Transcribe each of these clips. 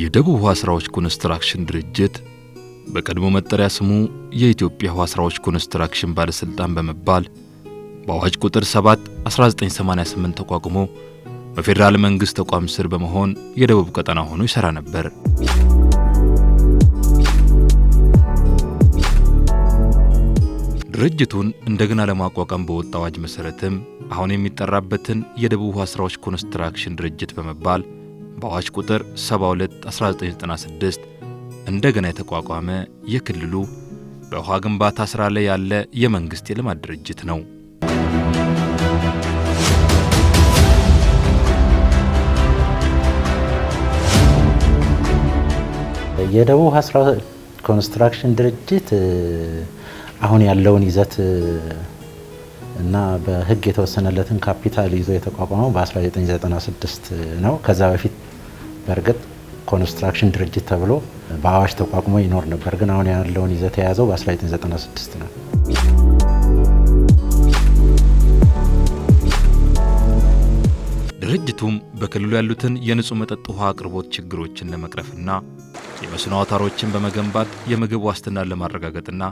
የደቡብ ውሃ ስራዎች ኮንስትራክሽን ድርጅት በቀድሞ መጠሪያ ስሙ የኢትዮጵያ ውሃ ስራዎች ኮንስትራክሽን ባለስልጣን በመባል በአዋጅ ቁጥር 7 1988 ተቋቁሞ በፌደራል መንግስት ተቋም ስር በመሆን የደቡብ ቀጠና ሆኖ ይሰራ ነበር። ድርጅቱን እንደገና ለማቋቋም በወጣው አዋጅ መሰረትም አሁን የሚጠራበትን የደቡብ ውሃ ስራዎች ኮንስትራክሽን ድርጅት በመባል በአዋጅ ቁጥር 72 1996 እንደገና የተቋቋመ የክልሉ በውሃ ግንባታ ስራ ላይ ያለ የመንግስት የልማት ድርጅት ነው። የደቡብ ውሃ ስራዎች ኮንስትራክሽን ድርጅት አሁን ያለውን ይዘት እና በህግ የተወሰነለትን ካፒታል ይዞ የተቋቋመው በ1996 ነው። ከዛ በፊት በርግጥ ኮንስትራክሽን ድርጅት ተብሎ በአዋጅ ተቋቁሞ ይኖር ነበር፣ ግን አሁን ያለውን ይዘት የያዘው በ1996 ነው። ድርጅቱም በክልሉ ያሉትን የንጹህ መጠጥ ውሃ አቅርቦት ችግሮችን ለመቅረፍና የመስኖ አውታሮችን በመገንባት የምግብ ዋስትናን ለማረጋገጥና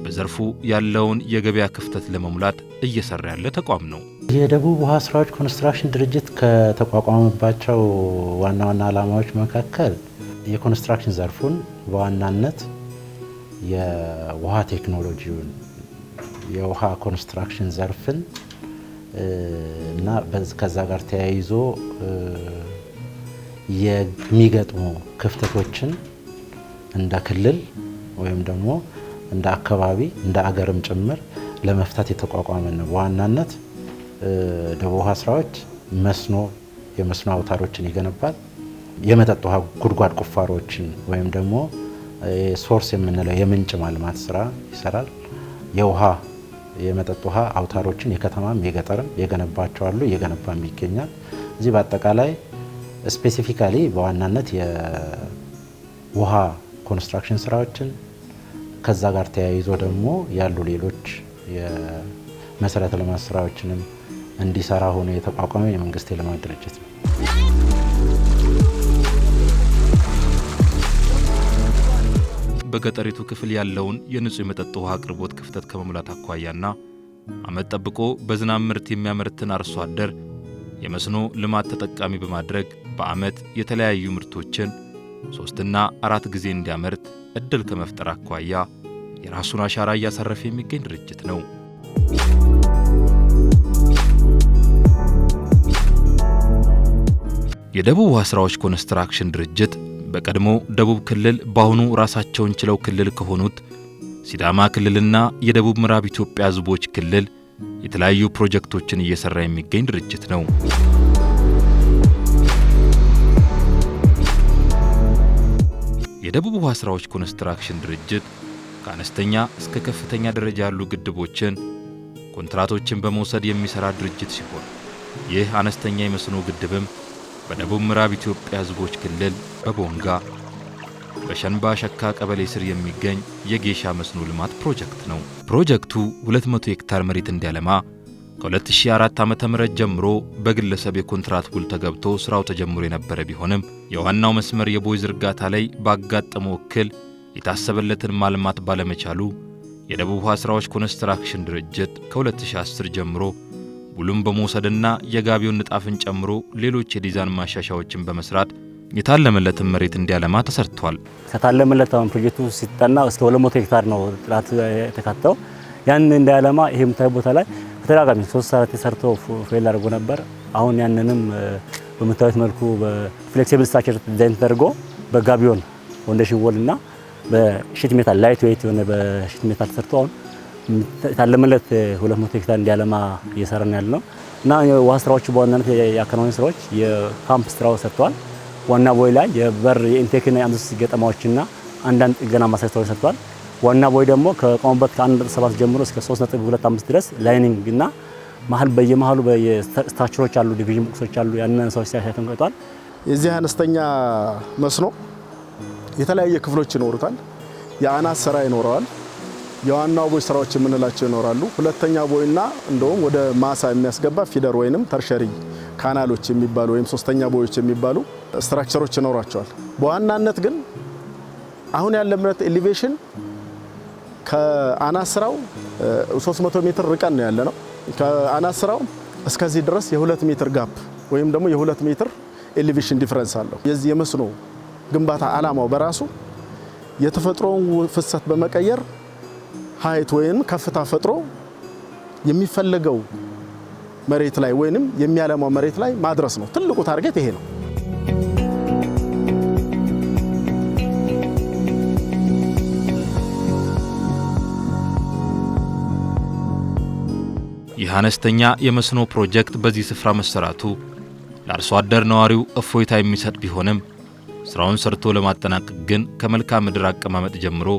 በዘርፉ ያለውን የገበያ ክፍተት ለመሙላት እየሰራ ያለ ተቋም ነው። የደቡብ ውሃ ስራዎች ኮንስትራክሽን ድርጅት ከተቋቋመባቸው ዋና ዋና ዓላማዎች መካከል የኮንስትራክሽን ዘርፉን በዋናነት የውሃ ቴክኖሎጂውን የውሃ ኮንስትራክሽን ዘርፍን እና ከዛ ጋር ተያይዞ የሚገጥሙ ክፍተቶችን እንደ ክልል ወይም ደግሞ እንደ አካባቢ እንደ አገርም ጭምር ለመፍታት የተቋቋመ ነው። በዋናነት ደቡብ ውሃ ስራዎች የመስኖ አውታሮችን ይገነባል። የመጠጥ ውሃ ጉድጓድ ቁፋሮችን ወይም ደግሞ ሶርስ የምንለው የምንጭ ማልማት ስራ ይሰራል። የመጠጥ ውሃ አውታሮችን የከተማም የገጠርም የገነባቸው አሉ፣ እየገነባም ይገኛል። እዚህ በአጠቃላይ ስፔሲፊካሊ በዋናነት የውሃ ኮንስትራክሽን ስራዎችን ከዛ ጋር ተያይዞ ደግሞ ያሉ ሌሎች የመሰረተ ልማት ስራዎችንም እንዲሰራ ሆኖ የተቋቋመ የመንግስት የልማት ድርጅት ነው። በገጠሪቱ ክፍል ያለውን የንጹህ የመጠጥ ውሃ አቅርቦት ክፍተት ከመሙላት አኳያና አመት ጠብቆ በዝናብ ምርት የሚያመርትን አርሶ አደር የመስኖ ልማት ተጠቃሚ በማድረግ በአመት የተለያዩ ምርቶችን 3 እና 4 ጊዜ እንዲያመርት እድል ከመፍጠር አኳያ የራሱን አሻራ እያሳረፈ የሚገኝ ድርጅት ነው። የደቡብ ውሃ ስራዎች ኮንስትራክሽን ድርጅት በቀድሞ ደቡብ ክልል በአሁኑ ራሳቸውን ችለው ክልል ከሆኑት ሲዳማ ክልልና የደቡብ ምዕራብ ኢትዮጵያ ህዝቦች ክልል የተለያዩ ፕሮጀክቶችን እየሰራ የሚገኝ ድርጅት ነው። የደቡብ ውሃ ስራዎች ኮንስትራክሽን ድርጅት ከአነስተኛ እስከ ከፍተኛ ደረጃ ያሉ ግድቦችን ኮንትራቶችን በመውሰድ የሚሰራ ድርጅት ሲሆን ይህ አነስተኛ የመስኖ ግድብም በደቡብ ምዕራብ ኢትዮጵያ ህዝቦች ክልል በቦንጋ በሸንባ ሸካ ቀበሌ ስር የሚገኝ የጌሻ መስኖ ልማት ፕሮጀክት ነው። ፕሮጀክቱ 200 ሄክታር መሬት እንዲያለማ ከ2004 ዓ.ም ጀምሮ በግለሰብ የኮንትራት ውል ተገብቶ ስራው ተጀምሮ የነበረ ቢሆንም የዋናው መስመር የቦይ ዝርጋታ ላይ ባጋጠመው እክል የታሰበለትን ማልማት ባለመቻሉ የደቡብ ውሃ ስራዎች ኮንስትራክሽን ድርጅት ከ2010 ጀምሮ ውሉን በመውሰድና የጋቢውን ንጣፍን ጨምሮ ሌሎች የዲዛይን ማሻሻያዎችን በመስራት የታለመለትን መሬት እንዲያለማ ተሰርቷል። ከታለመለት ፕሮጀክቱ ሲጠና እስከ 200 ሄክታር ነው ጥራት የተካተው። ያን እንዲያለማ ይሄም ታይ ቦታ ላይ በተደጋጋሚ 3 ሰዓት ተሰርቶ ፌል አድርጎ ነበር። አሁን ያንንም በመታወት መልኩ በፍሌክሲብል ስትራክቸር ዲዛይን ተደርጎ በጋቢውን ፋውንዴሽን ወልና በሺት ሜታል ላይት ዌይት የሆነ በሺት ሜታል ተሰርቶ አሁን የታለመለት 200 ሄክታር እንዲያለማ እየሰራን ያለው እና የውሃ ስራዎች በዋናነት የአካናውን ስራዎች የካምፕ ስራው ሰርተዋል። ዋና ቦይ ላይ የበር የኢንቴክና የአምስት ገጠማዎችና አንዳንድ ጥገና ማሳይቶች ሰርተዋል። ዋና ቦይ ደግሞ ከቆመበት ከ1.7 ጀምሮ እስከ 3.25 ድረስ ላይኒንግ እና በየመሃሉ በየስትራክቸሮች አሉ፣ ዲቪዥን ቦክሶች አሉ። ያንን ሰዎች ሲያሻሽሉ ቆይቷል። የዚህ አነስተኛ መስኖ የተለያየ ክፍሎች ይኖሩታል። የአናት ስራ ይኖረዋል። የዋናው ቦይ ስራዎች የምንላቸው ይኖራሉ። ሁለተኛ ቦይና እንደውም ወደ ማሳ የሚያስገባ ፊደር ወይንም ተርሸሪ ካናሎች የሚባሉ ወይም ሶስተኛ ቦዮች የሚባሉ ስትራክቸሮች ይኖራቸዋል። በዋናነት ግን አሁን ያለበት ኤሊቬሽን ከአናት ስራው 300 ሜትር ርቀን ነው ያለነው። ከአናት ስራው እስከዚህ ድረስ የ2 ሜትር ጋፕ ወይም ደግሞ የ2 ሜትር ኤሊቬሽን ዲፈረንስ አለው። የዚህ የመስኖ ግንባታ ዓላማው በራሱ የተፈጥሮውን ፍሰት በመቀየር ሃይት ወይም ከፍታ ፈጥሮ የሚፈልገው መሬት ላይ ወይንም የሚያለማው መሬት ላይ ማድረስ ነው። ትልቁ ታርጌት ይሄ ነው። ይህ አነስተኛ የመስኖ ፕሮጀክት በዚህ ስፍራ መሰራቱ ለአርሶ አደር ነዋሪው እፎይታ የሚሰጥ ቢሆንም ስራውን ሰርቶ ለማጠናቀቅ ግን ከመልክዓ ምድር አቀማመጥ ጀምሮ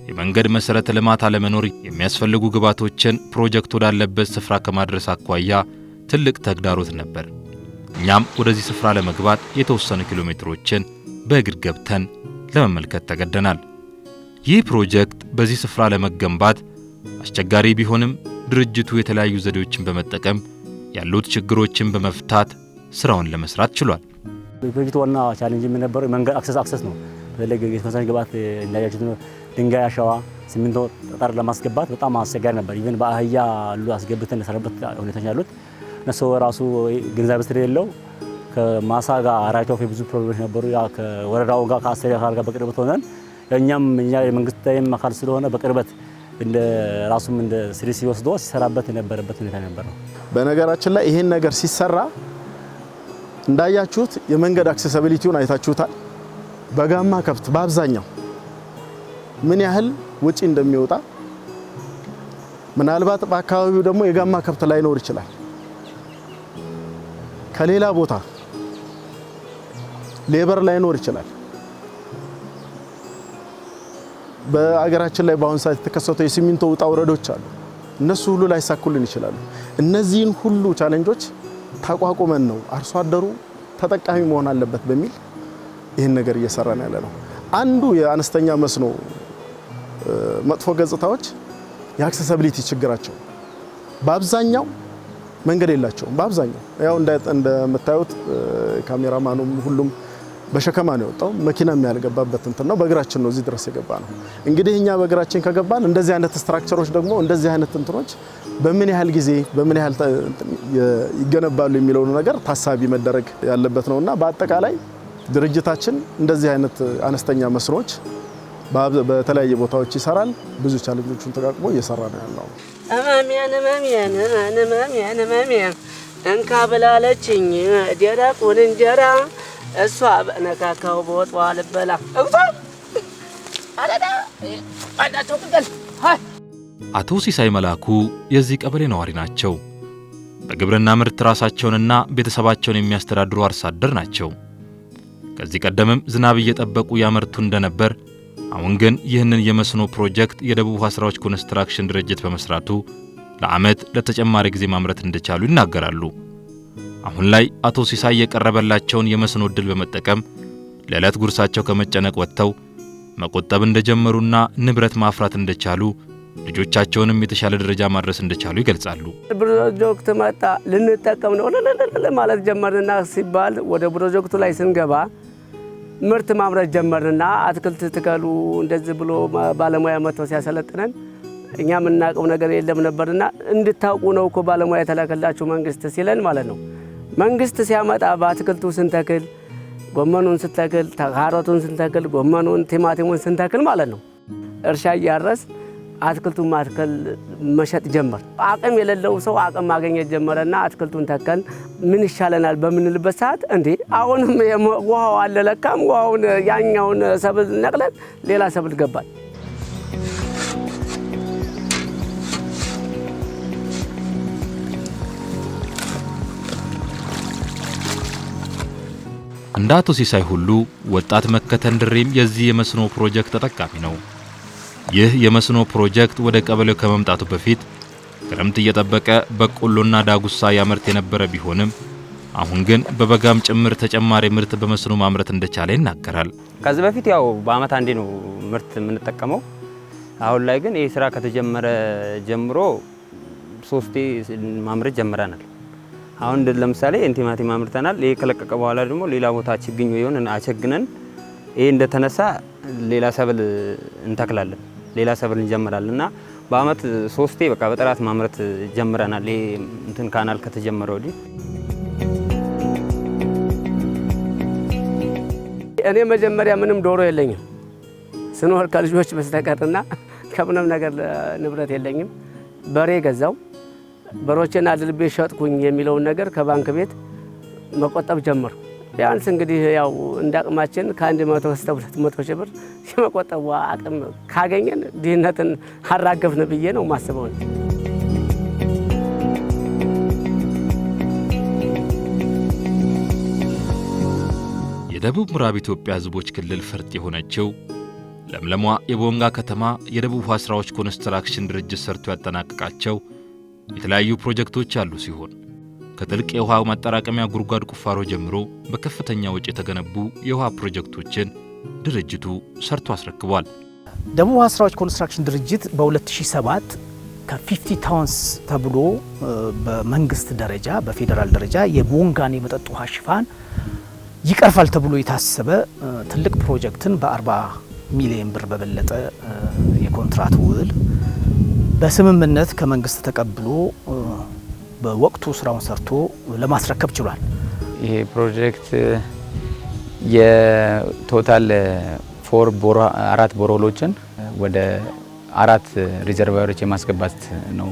የመንገድ መሰረተ ልማት አለመኖር የሚያስፈልጉ ግብዓቶችን ፕሮጀክቱ ወዳለበት ስፍራ ከማድረስ አኳያ ትልቅ ተግዳሮት ነበር። እኛም ወደዚህ ስፍራ ለመግባት የተወሰኑ ኪሎ ሜትሮችን በእግር ገብተን ለመመልከት ተገደናል። ይህ ፕሮጀክት በዚህ ስፍራ ለመገንባት አስቸጋሪ ቢሆንም ድርጅቱ የተለያዩ ዘዴዎችን በመጠቀም ያሉት ችግሮችን በመፍታት ስራውን ለመስራት ችሏል። ፕሮጀክቱ ዋና ቻሌንጅ የነበረው መንገድ አክሰስ ነው። በተለይ የተወሰነ ግብዓት እንዳያችሁት ድንጋይ፣ አሸዋ፣ ሲሚንቶ፣ ጠጠር ለማስገባት በጣም አስቸጋሪ ነበር። ኢቭን በአህያ ሁሉ አስገብተን የሰራበት ሁኔታዎች ያሉት እነሱ ራሱ ግንዛቤ ስለሌለው ከማሳ ጋር አራይቶ ብዙ ፕሮብሌሞች ነበሩ። ያ ከወረዳው ጋር ከአስተዳደር ጋር በቅርበት ሆነን እኛ የመንግስታዊም አካል ስለሆነ በቅርበት እንደ ራሱም እንደ ሲሪስ ወስዶ ሲሰራበት የነበረበት ሁኔታ ነበር ነው። በነገራችን ላይ ይሄን ነገር ሲሰራ እንዳያችሁት የመንገድ አክሰሲቢሊቲውን አይታችሁታል። በጋማ ከብት በአብዛኛው ምን ያህል ወጪ እንደሚወጣ ምናልባት በአካባቢው ደግሞ የጋማ ከብት ላይኖር ይችላል። ከሌላ ቦታ ሌበር ላይኖር ይችላል። በአገራችን ላይ በአሁን ሰዓት የተከሰቱ የሲሚንቶ ውጣ ውረዶች አሉ። እነሱ ሁሉ ላይሳኩልን ይችላሉ። እነዚህን ሁሉ ቻሌንጆች ተቋቁመን ነው አርሶ አደሩ ተጠቃሚ መሆን አለበት በሚል ይህን ነገር እየሰራን ያለ ነው። አንዱ የአነስተኛ መስኖ መጥፎ ገጽታዎች የአክሰሲቢሊቲ ችግራቸው በአብዛኛው መንገድ የላቸውም። በአብዛኛው ያው እንደምታዩት ካሜራማኑም ሁሉም በሸከማ ነው የወጣው። መኪናም ያልገባበት እንትን ነው። በእግራችን ነው እዚህ ድረስ የገባ ነው። እንግዲህ እኛ በእግራችን ከገባን እንደዚህ አይነት ስትራክቸሮች ደግሞ እንደዚህ አይነት እንትኖች በምን ያህል ጊዜ በምን ያህል ይገነባሉ የሚለው ነገር ታሳቢ መደረግ ያለበት ነውና በአጠቃላይ ድርጅታችን እንደዚህ አይነት አነስተኛ መስኖች በተለያየ ቦታዎች ይሰራል። ብዙ ቻሌንጆችን ተቋቁሞ እየሰራ ነው ያለው። እመሜን እንካ ብላለችኝ ደረቁን እንጀራ እሷ በነካካው በወጥ ዋልበላ አቶ ሲሳይ መላኩ የዚህ ቀበሌ ነዋሪ ናቸው። በግብርና ምርት ራሳቸውንና ቤተሰባቸውን የሚያስተዳድሩ አርሶ አደር ናቸው። ከዚህ ቀደምም ዝናብ እየጠበቁ ያመርቱ እንደነበር፣ አሁን ግን ይህንን የመስኖ ፕሮጀክት የደቡብ ውሃ ስራዎች ኮንስትራክሽን ድርጅት በመስራቱ ለዓመት ለተጨማሪ ጊዜ ማምረት እንደቻሉ ይናገራሉ። አሁን ላይ አቶ ሲሳይ የቀረበላቸውን የመስኖ ዕድል በመጠቀም ለዕለት ጉርሳቸው ከመጨነቅ ወጥተው መቆጠብ እንደጀመሩና ንብረት ማፍራት እንደቻሉ ልጆቻቸውንም የተሻለ ደረጃ ማድረስ እንደቻሉ ይገልጻሉ። ፕሮጀክት መጣ ልንጠቀም ነው ማለት ጀመርንና ሲባል ወደ ፕሮጀክቱ ላይ ስንገባ ምርት ማምረት ጀመርንና አትክልት ትከሉ እንደዚህ ብሎ ባለሙያ መጥቶ ሲያሰለጥነን እኛ የምናውቀው ነገር የለም ነበርና እንድታውቁ ነው እኮ ባለሙያ የተላከላችሁ መንግስት ሲለን ማለት ነው። መንግስት ሲያመጣ በአትክልቱ ስንተክል ጎመኑን ስንተክል ካሮቱን ስንተክል ጎመኑን ቲማቲሙን ስንተክል ማለት ነው እርሻ እያረስ አትክልቱን ማትከል መሸጥ ጀመር። አቅም የሌለው ሰው አቅም ማግኘት ጀመረና አትክልቱን ተከል ምን ይሻለናል በምንልበት ሰዓት እንዴ አሁንም ውሃው አለ ለካም ውሃውን ያኛውን ሰብል ነቅለን ሌላ ሰብል ገባል። እንደ አቶ ሲሳይ ሁሉ ወጣት መከተን ድሬም የዚህ የመስኖ ፕሮጀክት ተጠቃሚ ነው። ይህ የመስኖ ፕሮጀክት ወደ ቀበሌው ከመምጣቱ በፊት ክረምት እየጠበቀ በቆሎና ዳጉሳ ያመርት የነበረ ቢሆንም አሁን ግን በበጋም ጭምር ተጨማሪ ምርት በመስኖ ማምረት እንደቻለ ይናገራል። ከዚህ በፊት ያው በአመት አንዴ ነው ምርት የምንጠቀመው። አሁን ላይ ግን ይህ ስራ ከተጀመረ ጀምሮ 3 ማምረት ጀምረናል። አሁን ለምሳሌ ቲማቲም አምርተናል። ይሄ ከለቀቀ በኋላ ደግሞ ሌላ ቦታ ችግኝ ይሆን አቸግነን ይሄ እንደተነሳ ሌላ ሰብል እንተክላለን፣ ሌላ ሰብል እንጀምራለን እና በአመት 3 በቃ በጥራት ማምረት ጀምረናል። ይሄ ካናል ከተጀመረ ወዲህ እኔ መጀመሪያ ምንም ዶሮ የለኝም ስኖር ከልጆች በስተቀርና ከምንም ነገር ንብረት የለኝም። በሬ ገዛው በሮቼን አድልቤ ሸጥኩኝ የሚለውን ነገር ከባንክ ቤት መቆጠብ ጀመሩ። ቢያንስ እንግዲህ ያው እንዳቅማችን ከ100 እስከ 200 ሺህ ብር የመቆጠብ አቅም ካገኘን ድህነትን አራገፍን ብዬ ነው ማስበው። የደቡብ ምዕራብ ኢትዮጵያ ሕዝቦች ክልል ፈርጥ የሆነችው ለምለሟ የቦንጋ ከተማ የደቡብ ውሃ ስራዎች ኮንስትራክሽን ድርጅት ሰርቶ ያጠናቀቃቸው የተለያዩ ፕሮጀክቶች ያሉ ሲሆን ከጥልቅ የውሃ ማጠራቀሚያ ጉድጓድ ቁፋሮ ጀምሮ በከፍተኛ ወጪ የተገነቡ የውሃ ፕሮጀክቶችን ድርጅቱ ሰርቶ አስረክቧል። ደቡብ ውሃ ስራዎች ኮንስትራክሽን ድርጅት በ2007 ከ50 ታውንስ ተብሎ በመንግስት ደረጃ በፌዴራል ደረጃ የቦንጋን የመጠጥ ውሃ ሽፋን ይቀርፋል ተብሎ የታሰበ ትልቅ ፕሮጀክትን በ40 ሚሊዮን ብር በበለጠ የኮንትራት ውል በስምምነት ከመንግስት ተቀብሎ በወቅቱ ስራውን ሰርቶ ለማስረከብ ችሏል። ይሄ ፕሮጀክት የቶታል 4 ቦርሆሎችን ወደ 4 ሪዘርቫየሮች የማስገባት ነው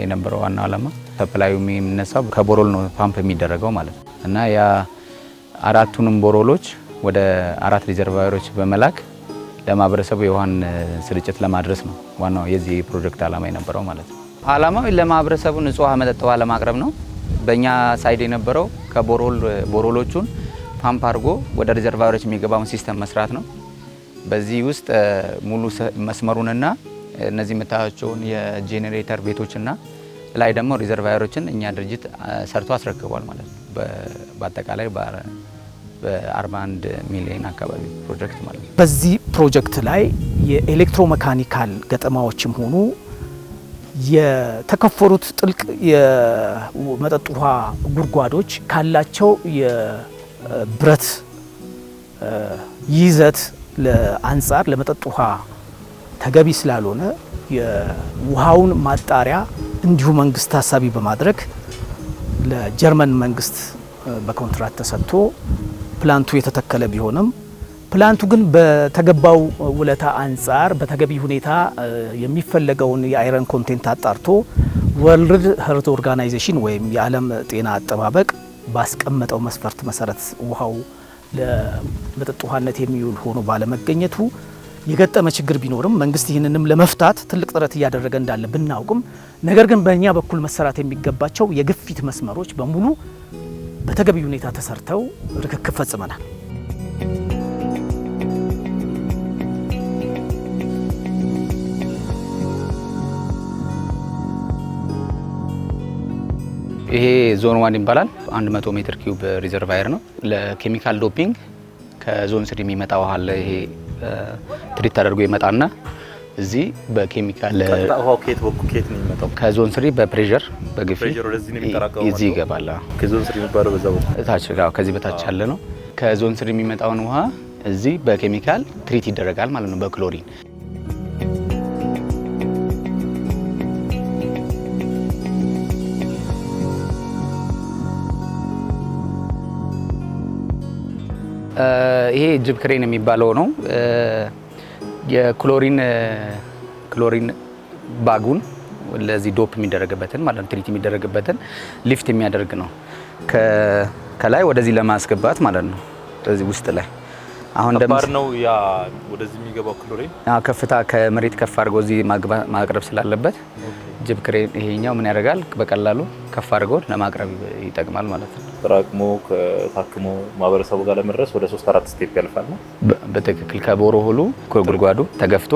የነበረው ዋናው ዓላማ። ሰፕላዩ የሚነሳው ከቦርሆል ነው ፓምፕ የሚደረገው ማለት ነው እና ያ 4ቱንም ቦርሆሎች ወደ 4 ሪዘርቫየሮች በመላክ ለማህበረሰቡ የውሃን ስርጭት ለማድረስ ነው ዋናው የዚህ ፕሮጀክት ዓላማ የነበረው ማለት ነው። ዓላማው ለማህበረሰቡ ንጹህ ውሃ መጠጥ ውሃ ለማቅረብ ነው። በእኛ ሳይድ የነበረው ቦርሆሎቹን ፓምፕ አድርጎ ወደ ሪዘርቫየሮች የሚገባውን ሲስተም መስራት ነው። በዚህ ውስጥ ሙሉ መስመሩንና እነዚህ የምታያቸውን የጄኔሬተር ቤቶችና ላይ ደግሞ ሪዘርቫየሮችን እኛ ድርጅት ሰርቶ አስረክቧል ማለት ነው። በአጠቃላይ በ41 ሚሊዮን አካባቢ ፕሮጀክት ማለት ነው። በዚህ ፕሮጀክት ላይ የኤሌክትሮሜካኒካል ገጠማዎችም ሆኑ የተከፈሩት ጥልቅ የመጠጥ ውሃ ጉድጓዶች ካላቸው የብረት ይዘት ለአንጻር ለመጠጥ ውሃ ተገቢ ስላልሆነ የውሃውን ማጣሪያ እንዲሁ መንግስት ታሳቢ በማድረግ ለጀርመን መንግስት በኮንትራት ተሰጥቶ ፕላንቱ የተተከለ ቢሆንም ፕላንቱ ግን በተገባው ውለታ አንጻር በተገቢ ሁኔታ የሚፈለገውን የአይረን ኮንቴንት አጣርቶ ወርልድ ሄልዝ ኦርጋናይዜሽን ወይም የዓለም ጤና አጠባበቅ ባስቀመጠው መስፈርት መሰረት ውሃው ለመጠጥ ውሃነት የሚውል ሆኖ ባለመገኘቱ የገጠመ ችግር ቢኖርም መንግስት ይህንንም ለመፍታት ትልቅ ጥረት እያደረገ እንዳለ ብናውቅም ነገር ግን በእኛ በኩል መሰራት የሚገባቸው የግፊት መስመሮች በሙሉ በተገቢ ሁኔታ ተሰርተው ርክክብ ፈጽመናል። ይሄ ዞን 1 ይባላል። 100 ሜትር ኪዩብ ሪዘርቫየር ነው። ለኬሚካል ዶፒንግ ከዞን 3 የሚመጣ ውሃ አለ። ይሄ ትሪት ተደርጎ ይመጣና እዚህ በኬሚካል ውሃው ከየት ነው የሚመጣው? ከዞን 3 በፕሬሸር በግፊት እዚህ ይገባል። ከዞን 3 የሚባለው በዛ ታች ከዚህ በታች ያለ ነው። ከዞን 3 የሚመጣውን ውሃ እዚህ በኬሚካል ትሪት ይደረጋል ማለት ነው በክሎሪን። ይሄ ጅብ ክሬን የሚባለው ነው። የክሎሪን ባጉን ለዚህ ዶፕ የሚደረግበትን ማለት ነው ትሪት የሚደረግበትን ሊፍት የሚያደርግ ነው። ከላይ ወደዚህ ለማስገባት ማለት ነው። እዚህ ውስጥ ላይ አሁን ደምር ነው ያ ወደዚህ የሚገባው ክሎሪን ከፍታ ከመሬት ከፍ አድርጎ እዚህ ማቅረብ ስላለበት ጅብ ክሬን ይሄኛው ምን ያደርጋል? በቀላሉ ከፍ አድርጎ ለማቅረብ ይጠቅማል ማለት ነው። ተራቅሞ ታክሞ ማህበረሰቡ ጋር ለመድረስ ወደ 3-4 ስቴፕ ያልፋል ነው። በትክክል ከቦርሆሉ ከጉድጓዱ ተገፍቶ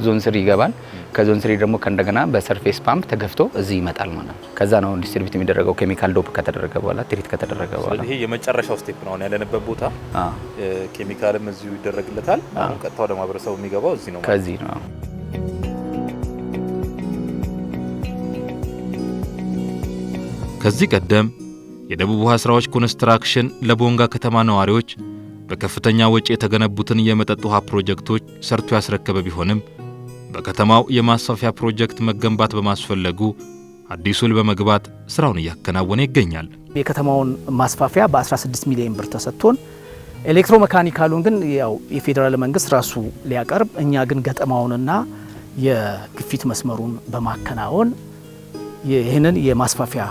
ዞን 3 ይገባል። ከዞን 3 ደግሞ ከእንደገና በሰርፌስ ፓምፕ ተገፍቶ እዚህ ይመጣል ማለት ነው። ከዛ ነው ዲስትሪቢዩት የሚደረገው ኬሚካል ዶፕ ከተደረገ በኋላ ትሪት ከተደረገ በኋላ። ይሄ የመጨረሻው ስቴፕ ነው። አሁን ያለንበት ቦታ ኬሚካልም እዚሁ ይደረግለታል። አሁን ቀጥታ ወደ ማህበረሰቡ የሚገባው እዚህ ነው ማለት ነው። ከዚህ ነው። ከዚህ ቀደም የደቡብ ውሃ ስራዎች ኮንስትራክሽን ለቦንጋ ከተማ ነዋሪዎች በከፍተኛ ወጪ የተገነቡትን የመጠጥ ውሃ ፕሮጀክቶች ሰርቶ ያስረከበ ቢሆንም በከተማው የማስፋፊያ ፕሮጀክት መገንባት በማስፈለጉ አዲስ ውል በመግባት ስራውን እያከናወነ ይገኛል። የከተማውን ማስፋፊያ በ16 ሚሊዮን ብር ተሰጥቶን ኤሌክትሮሜካኒካሉን ግን ያው የፌዴራል መንግስት ራሱ ሊያቀርብ እኛ ግን ገጠማውንና የግፊት መስመሩን በማከናወን ይህንን የማስፋፊያ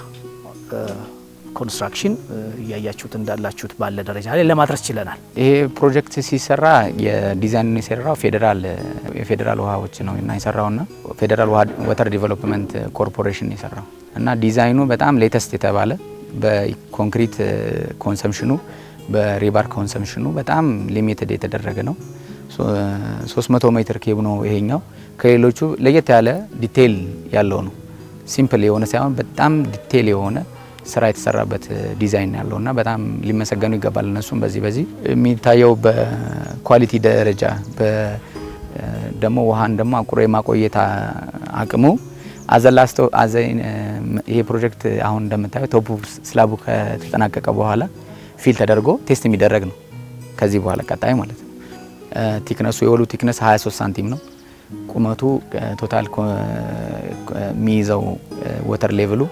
ኮንስትራክሽን ያያችሁት እንዳላችሁት ባለ ደረጃ ላይ ለማድረስ ችለናል። ይሄ ፕሮጀክት ሲሰራ የዲዛይኑን የሰራው የፌዴራል ውሃዎች ነው እና የሰራውና ፌዴራል ዋተር ዲቨሎፕመንት ኮርፖሬሽን የሰራው እና ዲዛይኑ በጣም ሌተስት የተባለ በኮንክሪት ኮንሰምፕሽኑ በሪባር ኮንሰምፕሽኑ በጣም ሊሚትድ የተደረገ ነው። 300 ሜትር ኪዩብ ነው ይሄኛው። ከሌሎቹ ለየት ያለ ዲቴይል ያለው ነው። ሲምፕል የሆነ ሳይሆን በጣም ዲቴይል የሆነ ስራ የተሰራበት ዲዛይን ያለውና በጣም ሊመሰገኑ ይገባል። እነሱም በዚህ የሚታየው በኳሊቲ ደረጃ ደግሞ ውሃን ደግሞ አቁሮ የማቆየት አቅሙ ይሄ ፕሮጀክት አሁን እንደምታየው ቶፑ ስላቡ ከተጠናቀቀ በኋላ ፊል ተደርጎ ቴስት የሚደረግ ነው። ከዚህ በኋላ ቀጣይ ማለት ነው። ቲክነሱ የወሉ ቲክነስ 23 ሳንቲም ነው። ቁመቱ ቶታል የሚይዘው ወተር ሌቭሉ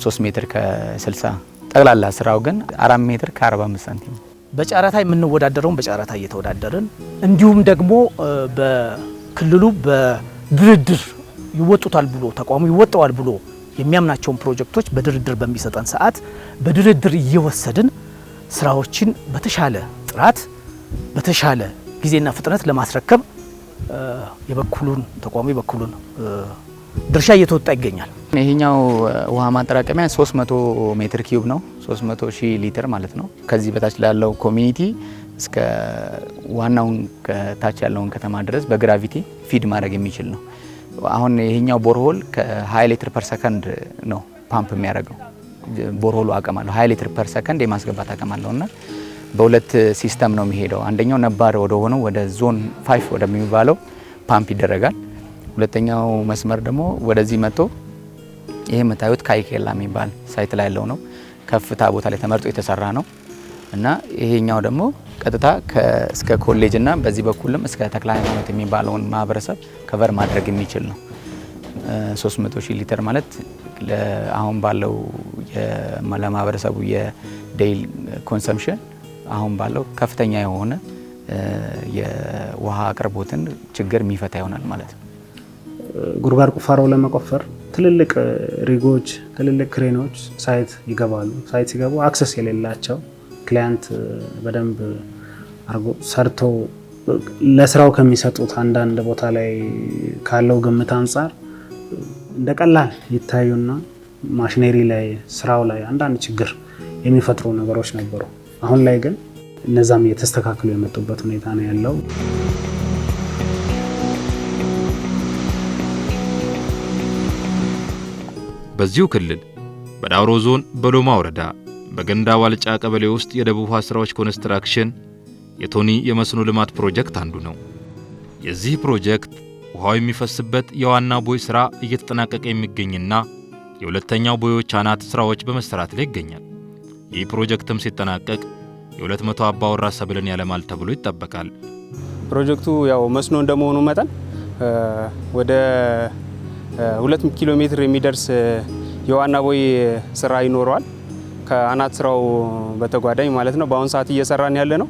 3 ሜትር ከ60 ጠቅላላ ስራው ግን 4 ሜትር ከ45 ሳንቲም። በጨረታ የምንወዳደረውን በጨረታ እየተወዳደርን እንዲሁም ደግሞ በክልሉ በድርድር ይወጡታል ብሎ ተቋሙ ይወጣዋል ብሎ የሚያምናቸውን ፕሮጀክቶች በድርድር በሚሰጠን ሰዓት በድርድር እየወሰድን ስራዎችን በተሻለ ጥራት በተሻለ ጊዜና ፍጥነት ለማስረከብ የበኩሉን ተቋሙ የበኩሉን ድርሻ እየተወጣ ይገኛል። ይሄኛው ውሃ ማጠራቀሚያ 300 ሜትር ኪዩብ ነው። 300 ሺህ ሊትር ማለት ነው። ከዚህ በታች ላለው ኮሚኒቲ እስከ ዋናውን ከታች ያለውን ከተማ ድረስ በግራቪቲ ፊድ ማድረግ የሚችል ነው። አሁን ይሄኛው ቦርሆል ከ20 ሊትር ፐር ሰከንድ ነው ፓምፕ የሚያደርገው። ቦርሆሉ አቅም አለው 20 ሊትር ፐር ሰከንድ የማስገባት አቅም አለውና በሁለት ሲስተም ነው የሚሄደው። አንደኛው ነባር ወደ ሆነው ወደ ዞን 5 ወደሚባለው ፓምፕ ይደረጋል። ሁለተኛው መስመር ደግሞ ወደዚህ መጥቶ ይሄ የምታዩት ካይኬላ የሚባል ሳይት ላይ ያለው ነው። ከፍታ ቦታ ላይ ተመርጦ የተሰራ ነው እና ይሄኛው ደግሞ ቀጥታ እስከ ኮሌጅ እና በዚህ በኩልም እስከ ተክለ ሃይማኖት የሚባለውን ማህበረሰብ ከቨር ማድረግ የሚችል ነው። 300 ሺህ ሊትር ማለት አሁን ባለው ለማህበረሰቡ የዴይሊ ኮንሰምፕሽን አሁን ባለው ከፍተኛ የሆነ የውሃ አቅርቦትን ችግር የሚፈታ ይሆናል ማለት ነው። ጉድጓድ ቁፋሮ ለመቆፈር ትልልቅ ሪጎች፣ ትልልቅ ክሬኖች ሳይት ይገባሉ። ሳይት ሲገቡ አክሰስ የሌላቸው ክላይንት በደንብ አርጎ ሰርቶ ለስራው ከሚሰጡት አንዳንድ ቦታ ላይ ካለው ግምት አንጻር እንደ ቀላል ይታዩና ማሽነሪ ላይ ስራው ላይ አንዳንድ ችግር የሚፈጥሩ ነገሮች ነበሩ። አሁን ላይ ግን እነዛም እየተስተካከሉ የመጡበት ሁኔታ ነው ያለው። በዚሁ ክልል በዳውሮ ዞን በሎማ ወረዳ በገንዳ ዋልጫ ቀበሌ ውስጥ የደቡብ ውሃ ስራዎች ኮንስትራክሽን የቶኒ የመስኖ ልማት ፕሮጀክት አንዱ ነው። የዚህ ፕሮጀክት ውሃው የሚፈስበት የዋና ቦይ ስራ እየተጠናቀቀ የሚገኝና የሁለተኛው ቦዮች አናት ስራዎች በመሰራት ላይ ይገኛል። ይህ ፕሮጀክትም ሲጠናቀቅ የ200 አባወራ ሰብልን ያለማል ተብሎ ይጠበቃል። ፕሮጀክቱ ያው መስኖ እንደመሆኑ መጠን ወደ 2 ኪሎ ሜትር የሚደርስ የዋና ቦይ ስራ ይኖረዋል። ከአናት ስራው በተጓዳኝ ማለት ነው። በአሁን ሰዓት እየሰራን ያለ ነው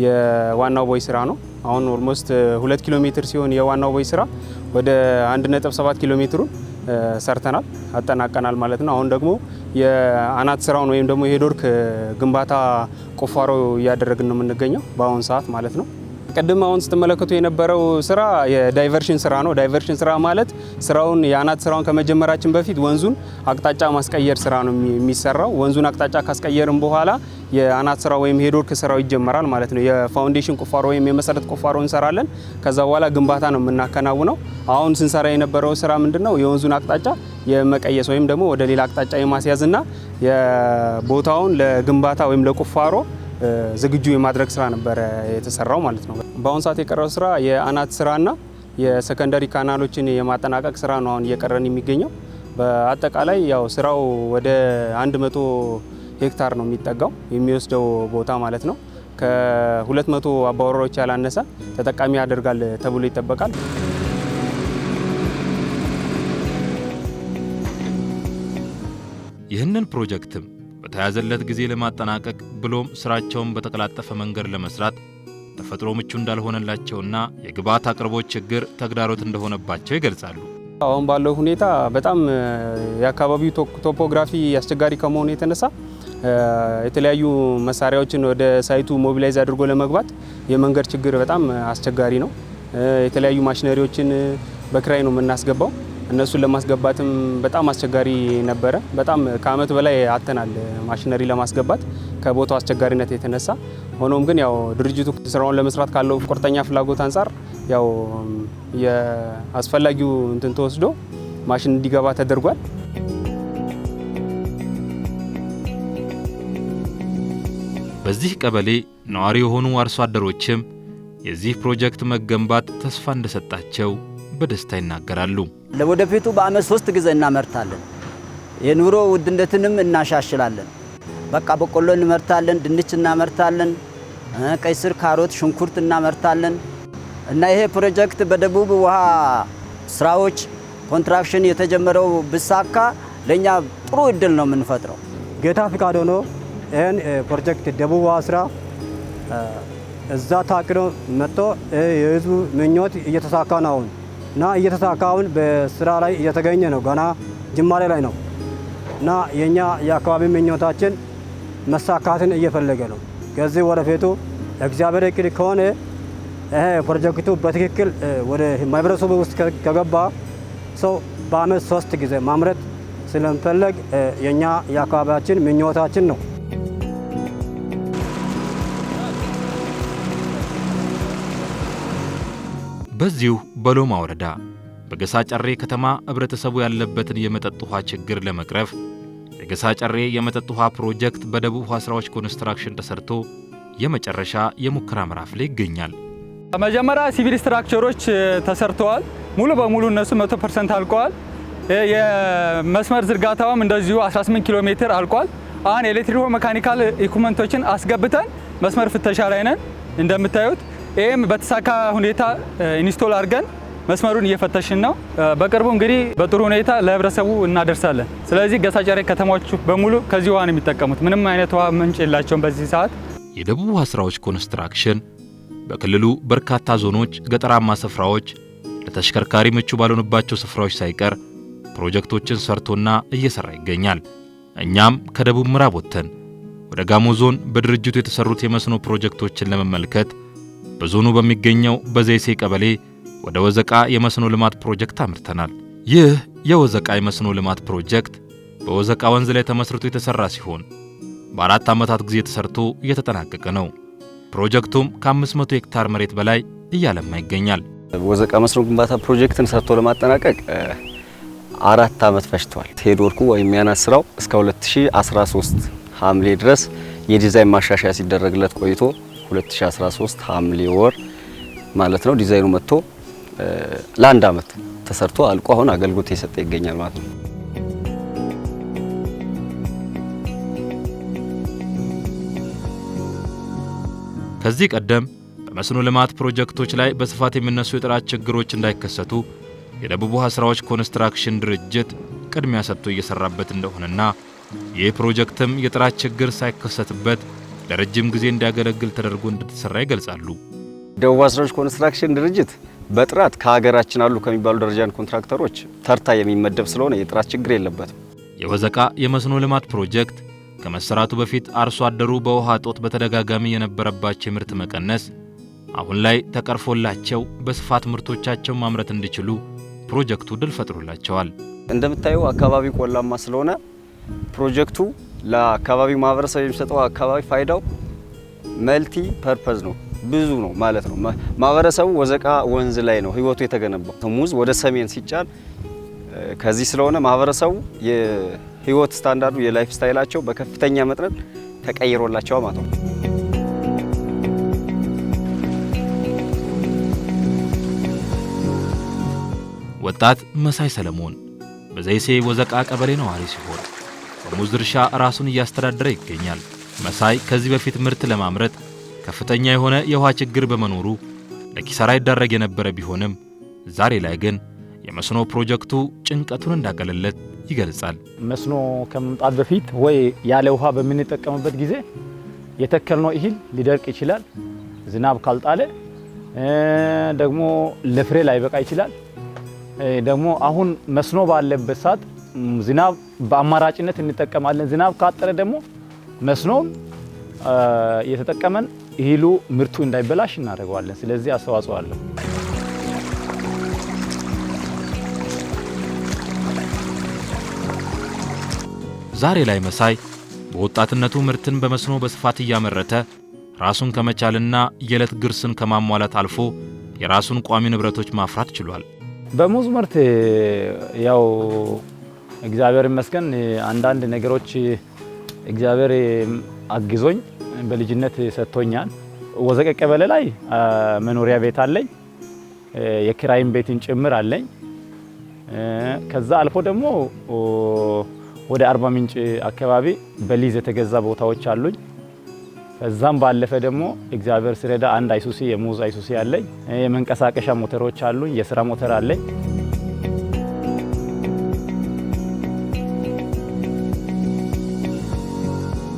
የዋናው ቦይ ስራ ነው። አሁን ኦልሞስት 2 ኪሎ ሜትር ሲሆን የዋናው ቦይ ስራ ወደ 1.7 ኪሎ ሜትሩን ሰርተናል አጠናቀናል ማለት ነው። አሁን ደግሞ የአናት ስራውን ወይም ደግሞ የሄዶርክ ግንባታ ቁፋሮ እያደረግን ነው የምንገኘው በአሁን ሰዓት ማለት ነው። ቀደም አሁን ስትመለከቱ የነበረው ስራ የዳይቨርሽን ስራ ነው። ዳይቨርሽን ስራ ማለት ስራውን የአናት ስራውን ከመጀመራችን በፊት ወንዙን አቅጣጫ ማስቀየር ስራ ነው የሚሰራው። ወንዙን አቅጣጫ ካስቀየርን በኋላ የአናት ስራ ወይም ሄዶርክ ስራው ይጀመራል ማለት ነው። የፋውንዴሽን ቁፋሮ ወይም የመሰረት ቁፋሮ እንሰራለን። ከዛ በኋላ ግንባታ ነው የምናከናውነው። አሁን ስንሰራ የነበረው ስራ ምንድነው? የወንዙን አቅጣጫ የመቀየስ ወይም ደግሞ ወደ ሌላ አቅጣጫ የማስያዝና የቦታውን ለግንባታ ወይም ለቁፋሮ ዝግጁ የማድረግ ስራ ነበር የተሰራው ማለት ነው። በአሁን ሰዓት የቀረው ስራ የአናት ስራና የሰከንደሪ ካናሎችን የማጠናቀቅ ስራ ነው አሁን እየቀረን የሚገኘው። በአጠቃላይ ያው ስራው ወደ 100 ሄክታር ነው የሚጠጋው የሚወስደው ቦታ ማለት ነው። ከ200 አባወራዎች ያላነሰ ተጠቃሚ ያደርጋል ተብሎ ይጠበቃል። ይህንን ፕሮጀክትም በተያዘለት ጊዜ ለማጠናቀቅ ብሎም ስራቸውን በተቀላጠፈ መንገድ ለመስራት ተፈጥሮ ምቹ እንዳልሆነላቸውና የግብዓት አቅርቦት ችግር ተግዳሮት እንደሆነባቸው ይገልጻሉ። አሁን ባለው ሁኔታ በጣም የአካባቢው ቶፖግራፊ አስቸጋሪ ከመሆኑ የተነሳ የተለያዩ መሳሪያዎችን ወደ ሳይቱ ሞቢላይዝ አድርጎ ለመግባት የመንገድ ችግር በጣም አስቸጋሪ ነው። የተለያዩ ማሽነሪዎችን በክራይ ነው የምናስገባው። እነሱን ለማስገባትም በጣም አስቸጋሪ ነበረ። በጣም ከአመት በላይ አጥተናል ማሽነሪ ለማስገባት ከቦታው አስቸጋሪነት የተነሳ። ሆኖም ግን ያው ድርጅቱ ስራውን ለመስራት ካለው ቁርጠኛ ፍላጎት አንጻር ያው የአስፈላጊው እንትን ተወስዶ ማሽን እንዲገባ ተደርጓል። በዚህ ቀበሌ ነዋሪ የሆኑ አርሶ አደሮችም የዚህ ፕሮጀክት መገንባት ተስፋ እንደሰጣቸው በደስታ ይናገራሉ። ለወደፊቱ በአመት 3 ጊዜ እናመርታለን። የኑሮ ውድነትንም እናሻሽላለን። በቃ በቆሎ እንመርታለን፣ ድንች እናመርታለን፣ ቀይ ስር፣ ካሮት፣ ሽንኩርት እናመርታለን እና ይሄ ፕሮጀክት በደቡብ ውሃ ስራዎች ኮንትራክሽን የተጀመረው ብሳካ ለኛ ጥሩ እድል ነው የምንፈጥረው። ጌታ ፍቃድ ሆኖ ይሄን ፕሮጀክት ደቡብ ውሃ ስራ እዛ ታቅዶ መጥቶ የህዝቡ ምኞት እየተሳካ ነው እና እየተሳካውን በስራ ላይ እየተገኘ ነው። ገና ጅማሬ ላይ ነው እና የኛ የአካባቢ ምኞታችን መሳካትን እየፈለገ ነው። ከዚህ ወደፊቱ እግዚአብሔር እቅድ ከሆነ ይሄ ፕሮጀክቱ በትክክል ወደ ማህበረሰቡ ውስጥ ከገባ ሰው በአመት 3 ጊዜ ማምረት ስለምፈልግ የኛ የአካባቢያችን ምኞታችን ነው። በዚሁ በሎማ ወረዳ በገሳ ጨሬ ከተማ ህብረተሰቡ ያለበትን የመጠጥ ውሃ ችግር ለመቅረፍ የገሳ ጨሬ የመጠጥ ውሃ ፕሮጀክት በደቡብ ውሃ ስራዎች ኮንስትራክሽን ተሰርቶ የመጨረሻ የሙከራ ምዕራፍ ላይ ይገኛል። መጀመሪያ ሲቪል ስትራክቸሮች ተሰርተዋል። ሙሉ በሙሉ እነሱ 100% አልቀዋል። የመስመር ዝርጋታውም እንደዚሁ 18 ኪሎ ሜትር አልቋል። አሁን ኤሌክትሪኮ ሜካኒካል ኢኩመንቶችን አስገብተን መስመር ፍተሻ ላይ ነን እንደምታዩት። ይህም በተሳካ ሁኔታ ኢንስቶል አድርገን መስመሩን እየፈተሽን ነው። በቅርቡ እንግዲህ በጥሩ ሁኔታ ለህብረተሰቡ እናደርሳለን። ስለዚህ ገሳ ጨሬ ከተሞች በሙሉ ከዚህ ውሃ ነው የሚጠቀሙት። ምንም አይነት ውሃ ምንጭ የላቸውም በዚህ ሰዓት። የደቡብ ውሃ ስራዎች ኮንስትራክሽን በክልሉ በርካታ ዞኖች፣ ገጠራማ ስፍራዎች፣ ለተሽከርካሪ ምቹ ባልሆኑባቸው ስፍራዎች ሳይቀር ፕሮጀክቶችን ሰርቶና እየሰራ ይገኛል። እኛም ከደቡብ ምዕራብ ወጥተን ወደ ጋሞ ዞን በድርጅቱ የተሰሩት የመስኖ ፕሮጀክቶችን ለመመልከት በዞኑ በሚገኘው በዘይሴ ቀበሌ ወደ ወዘቃ የመስኖ ልማት ፕሮጀክት አምርተናል። ይህ የወዘቃ የመስኖ ልማት ፕሮጀክት በወዘቃ ወንዝ ላይ ተመስርቶ የተሰራ ሲሆን በ4 ዓመታት ጊዜ ተሰርቶ እየተጠናቀቀ ነው። ፕሮጀክቱም ከ500 ሄክታር መሬት በላይ እያለማ ይገኛል። ወዘቃ መስኖ ግንባታ ፕሮጀክትን ሰርቶ ለማጠናቀቅ 4 ዓመት ፈጅቷል። ሄድወርኩ ወይም ያናት ስራው እስከ 2013 ሐምሌ ድረስ የዲዛይን ማሻሻያ ሲደረግለት ቆይቶ 2013 ሐምሌ ወር ማለት ነው ዲዛይኑ መጥቶ ለ1 ዓመት ተሰርቶ አልቆ አሁን አገልግሎት እየሰጠ ይገኛል ማለት ነው። ከዚህ ቀደም በመስኖ ልማት ፕሮጀክቶች ላይ በስፋት የሚነሱ የጥራት ችግሮች እንዳይከሰቱ የደቡብ ውሃ ስራዎች ኮንስትራክሽን ድርጅት ቅድሚያ ሰጥቶ እየሰራበት እንደሆነና ይህ ፕሮጀክትም የጥራት ችግር ሳይከሰትበት ለረጅም ጊዜ እንዲያገለግል ተደርጎ እንደተሰራ ይገልጻሉ። ደቡብ ውሃ ስራዎች ኮንስትራክሽን ድርጅት በጥራት ከሀገራችን አሉ ከሚባሉ ደረጃን ኮንትራክተሮች ተርታ የሚመደብ ስለሆነ የጥራት ችግር የለበትም። የወዘቃ የመስኖ ልማት ፕሮጀክት ከመሰራቱ በፊት አርሶ አደሩ በውሃ እጦት በተደጋጋሚ የነበረባቸው የምርት መቀነስ አሁን ላይ ተቀርፎላቸው በስፋት ምርቶቻቸውን ማምረት እንዲችሉ ፕሮጀክቱ ድል ፈጥሮላቸዋል። እንደምታዩ አካባቢው ቆላማ ስለሆነ ፕሮጀክቱ ለአካባቢው ማህበረሰብ የሚሰጠው አካባቢ ፋይዳው መልቲ ፐርፐዝ ነው፣ ብዙ ነው ማለት ነው። ማህበረሰቡ ወዘቃ ወንዝ ላይ ነው ህይወቱ የተገነባው። ሙዝ ወደ ሰሜን ሲጫን ከዚህ ስለሆነ ማህበረሰቡ የህይወት ስታንዳርዱ የላይፍ ስታይላቸው በከፍተኛ መጠን ተቀይሮላቸው ማለት ነው። ወጣት መሳይ ሰለሞን በዘይሴ ወዘቃ ቀበሌ ነዋሪ ሲሆን በሙዝ እርሻ ራሱን እያስተዳደረ ይገኛል። መሳይ ከዚህ በፊት ምርት ለማምረት ከፍተኛ የሆነ የውሃ ችግር በመኖሩ ለኪሳራ ይዳረግ የነበረ ቢሆንም ዛሬ ላይ ግን የመስኖ ፕሮጀክቱ ጭንቀቱን እንዳቀለለት ይገልጻል። መስኖ ከመምጣት በፊት ወይ ያለ ውሃ በምንጠቀምበት ጊዜ የተከልነው እህል ሊደርቅ ይችላል። ዝናብ ካልጣለ ደግሞ ለፍሬ ላይበቃ ይችላል። ደግሞ አሁን መስኖ ባለበት ሰዓት ዝናብ በአማራጭነት እንጠቀማለን። ዝናብ ካጠረ ደግሞ መስኖን የተጠቀመን እህሉ ምርቱ እንዳይበላሽ እናደርገዋለን። ስለዚህ አስተዋጽኦ አለው። ዛሬ ላይ መሳይ በወጣትነቱ ምርትን በመስኖ በስፋት እያመረተ ራሱን ከመቻልና የዕለት ግርስን ከማሟላት አልፎ የራሱን ቋሚ ንብረቶች ማፍራት ችሏል። በሙዝ ምርት ያው እግዚአብሔር ይመስገን አንዳንድ ነገሮች እግዚአብሔር አግዞኝ በልጅነት ሰጥቶኛል። ወዘቀ ቀበሌ ላይ መኖሪያ ቤት አለኝ፣ የኪራይም ቤትን ጭምር አለኝ። ከዛ አልፎ ደግሞ ወደ አርባ ምንጭ አካባቢ በሊዝ የተገዛ ቦታዎች አሉኝ። ከዛም ባለፈ ደግሞ እግዚአብሔር ሲረዳ አንድ አይሱሲ የሙዝ አይሱሲ አለኝ። የመንቀሳቀሻ ሞተሮች አሉኝ፣ የስራ ሞተር አለኝ።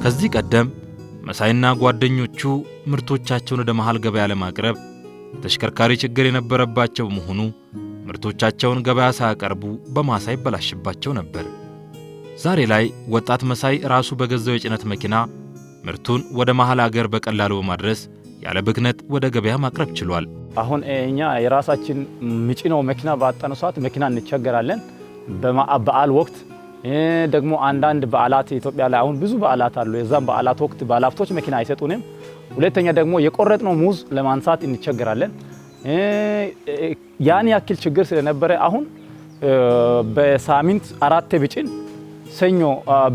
ከዚህ ቀደም መሳይና ጓደኞቹ ምርቶቻቸውን ወደ መሃል ገበያ ለማቅረብ ተሽከርካሪ ችግር የነበረባቸው በመሆኑ ምርቶቻቸውን ገበያ ሳያቀርቡ በማሳ ይበላሽባቸው ነበር። ዛሬ ላይ ወጣት መሳይ ራሱ በገዛው የጭነት መኪና ምርቱን ወደ መሃል አገር በቀላሉ በማድረስ ያለ ብክነት ወደ ገበያ ማቅረብ ችሏል። አሁን እኛ የራሳችን ምጭነው መኪና ባጣነው ሰዓት መኪና እንቸገራለን። በበዓል ወቅት ደግሞ አንዳንድ በዓላት ኢትዮጵያ ላይ አሁን ብዙ በዓላት አሉ። የዛም በዓላት ወቅት ባለሀብቶች መኪና አይሰጡንም። ሁለተኛ ደግሞ የቆረጥነው ሙዝ ለማንሳት እንቸገራለን። ያን ያክል ችግር ስለነበረ አሁን በሳምንት 4 ብጭን ሰኞ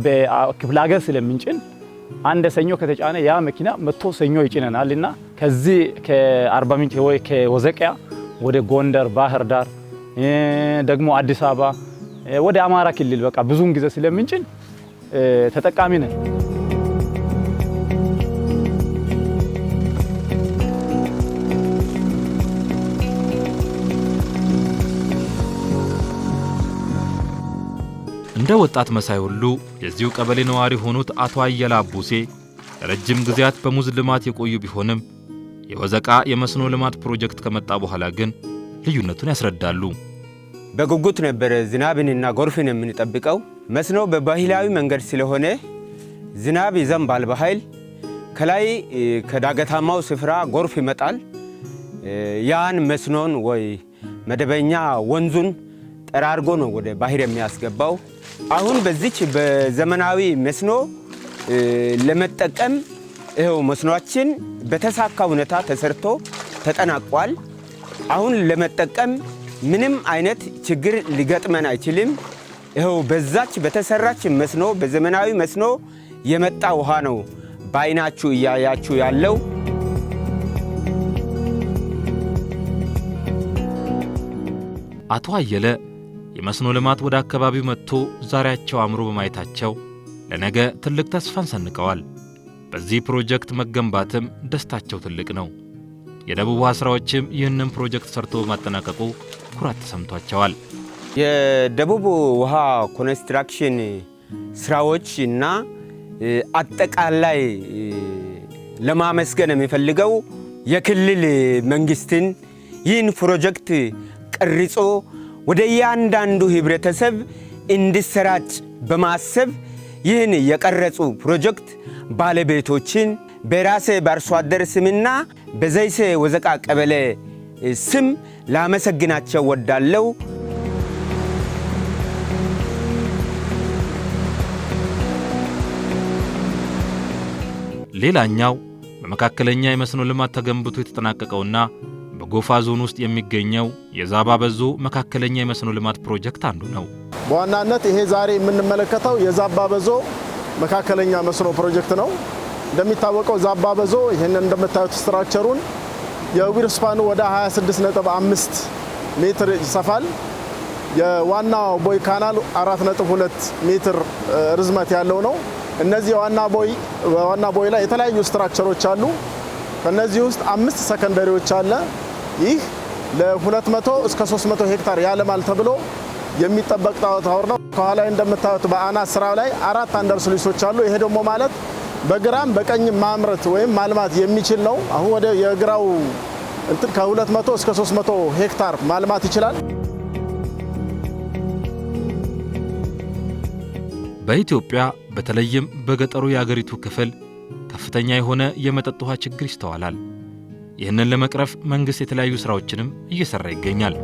በክፍለ ሀገር ስለምንጭን አንድ ሰኞ ከተጫነ ያ መኪና መጥቶ ሰኞ ይጭነናልና ከዚህ ከአርባ ምንጭ ወይ ከወዘቂያ ወደ ጎንደር፣ ባህር ዳር ደግሞ አዲስ አበባ ወደ አማራ ክልል በቃ ብዙን ጊዜ ስለምንጭን ተጠቃሚ ነን። እንደ ወጣት መሳይ ሁሉ የዚሁ ቀበሌ ነዋሪ ሆኑት አቶ አየላ አቡሴ ለረጅም ጊዜያት በሙዝ ልማት የቆዩ ቢሆንም የወዘቃ የመስኖ ልማት ፕሮጀክት ከመጣ በኋላ ግን ልዩነቱን ያስረዳሉ። በጉጉት ነበር ዝናብንና ጎርፍን የምንጠብቀው። መስኖ በባህላዊ መንገድ ስለሆነ ዝናብ ይዘንባል በኃይል ከላይ ከዳገታማው ስፍራ ጎርፍ ይመጣል። ያን መስኖን ወይ መደበኛ ወንዙን ጠራርጎ ነው ወደ ባህር የሚያስገባው። አሁን በዚች በዘመናዊ መስኖ ለመጠቀም ይሄው መስኖአችን በተሳካ ሁኔታ ተሰርቶ ተጠናቋል። አሁን ለመጠቀም ምንም አይነት ችግር ሊገጥመን አይችልም። ይሄው በዛች በተሰራች መስኖ በዘመናዊ መስኖ የመጣ ውሃ ነው በአይናችሁ እያያችሁ ያለው። አቶ አየለ የመስኖ ልማት ወደ አካባቢው መጥቶ ዛሬያቸው አምሮ በማየታቸው ለነገ ትልቅ ተስፋን ሰንቀዋል። በዚህ ፕሮጀክት መገንባትም ደስታቸው ትልቅ ነው። የደቡብ ውሃ ስራዎችም ይህንን ፕሮጀክት ሰርቶ በማጠናቀቁ ኩራት ተሰምቷቸዋል። የደቡብ ውሃ ኮንስትራክሽን ስራዎች እና አጠቃላይ ለማመስገን የሚፈልገው የክልል መንግስትን ይህን ፕሮጀክት ቀርጾ ወደ እያንዳንዱ ህብረተሰብ እንዲሰራጭ በማሰብ ይህን የቀረጹ ፕሮጀክት ባለቤቶችን በራሴ በአርሶ አደር ስምና በዘይሴ ወዘቃ ቀበሌ ስም ላመሰግናቸው ወዳለው። ሌላኛው በመካከለኛ የመስኖ ልማት ተገንብቶ የተጠናቀቀውና በጎፋ ዞን ውስጥ የሚገኘው የዛባ በዞ መካከለኛ የመስኖ ልማት ፕሮጀክት አንዱ ነው። በዋናነት ይሄ ዛሬ የምንመለከተው የዛባ በዞ መካከለኛ መስኖ ፕሮጀክት ነው። እንደሚታወቀው ዛባ በዞ ይሄንን እንደምታዩት ስትራክቸሩን የዊር ስፓኑ ወደ 26.5 ሜትር ይሰፋል። የዋና ቦይ ካናል 4.2 ሜትር ርዝመት ያለው ነው። እነዚህ ዋና ቦይ ላይ የተለያዩ ስትራክቸሮች አሉ። ከነዚህ ውስጥ 5 ሰከንደሪዎች አለ። ይህ ለ200 እስከ 300 ሄክታር ያለማል ተብሎ የሚጠበቅ ታወር ነው። ከኋላ እንደምታዩት በአናት ስራ ላይ 4 አንደርስሉሶች አሉ። ይሄ ደግሞ ማለት በግራም በቀኝ ማምረት ወይም ማልማት የሚችል ነው። አሁን ወደ የግራው እንትን ከ200 እስከ 300 ሄክታር ማልማት ይችላል። በኢትዮጵያ በተለይም በገጠሩ የአገሪቱ ክፍል ከፍተኛ የሆነ የመጠጥ ውሃ ችግር ይስተዋላል። ይህንን ለመቅረፍ መንግስት የተለያዩ ስራዎችንም እየሰራ ይገኛል።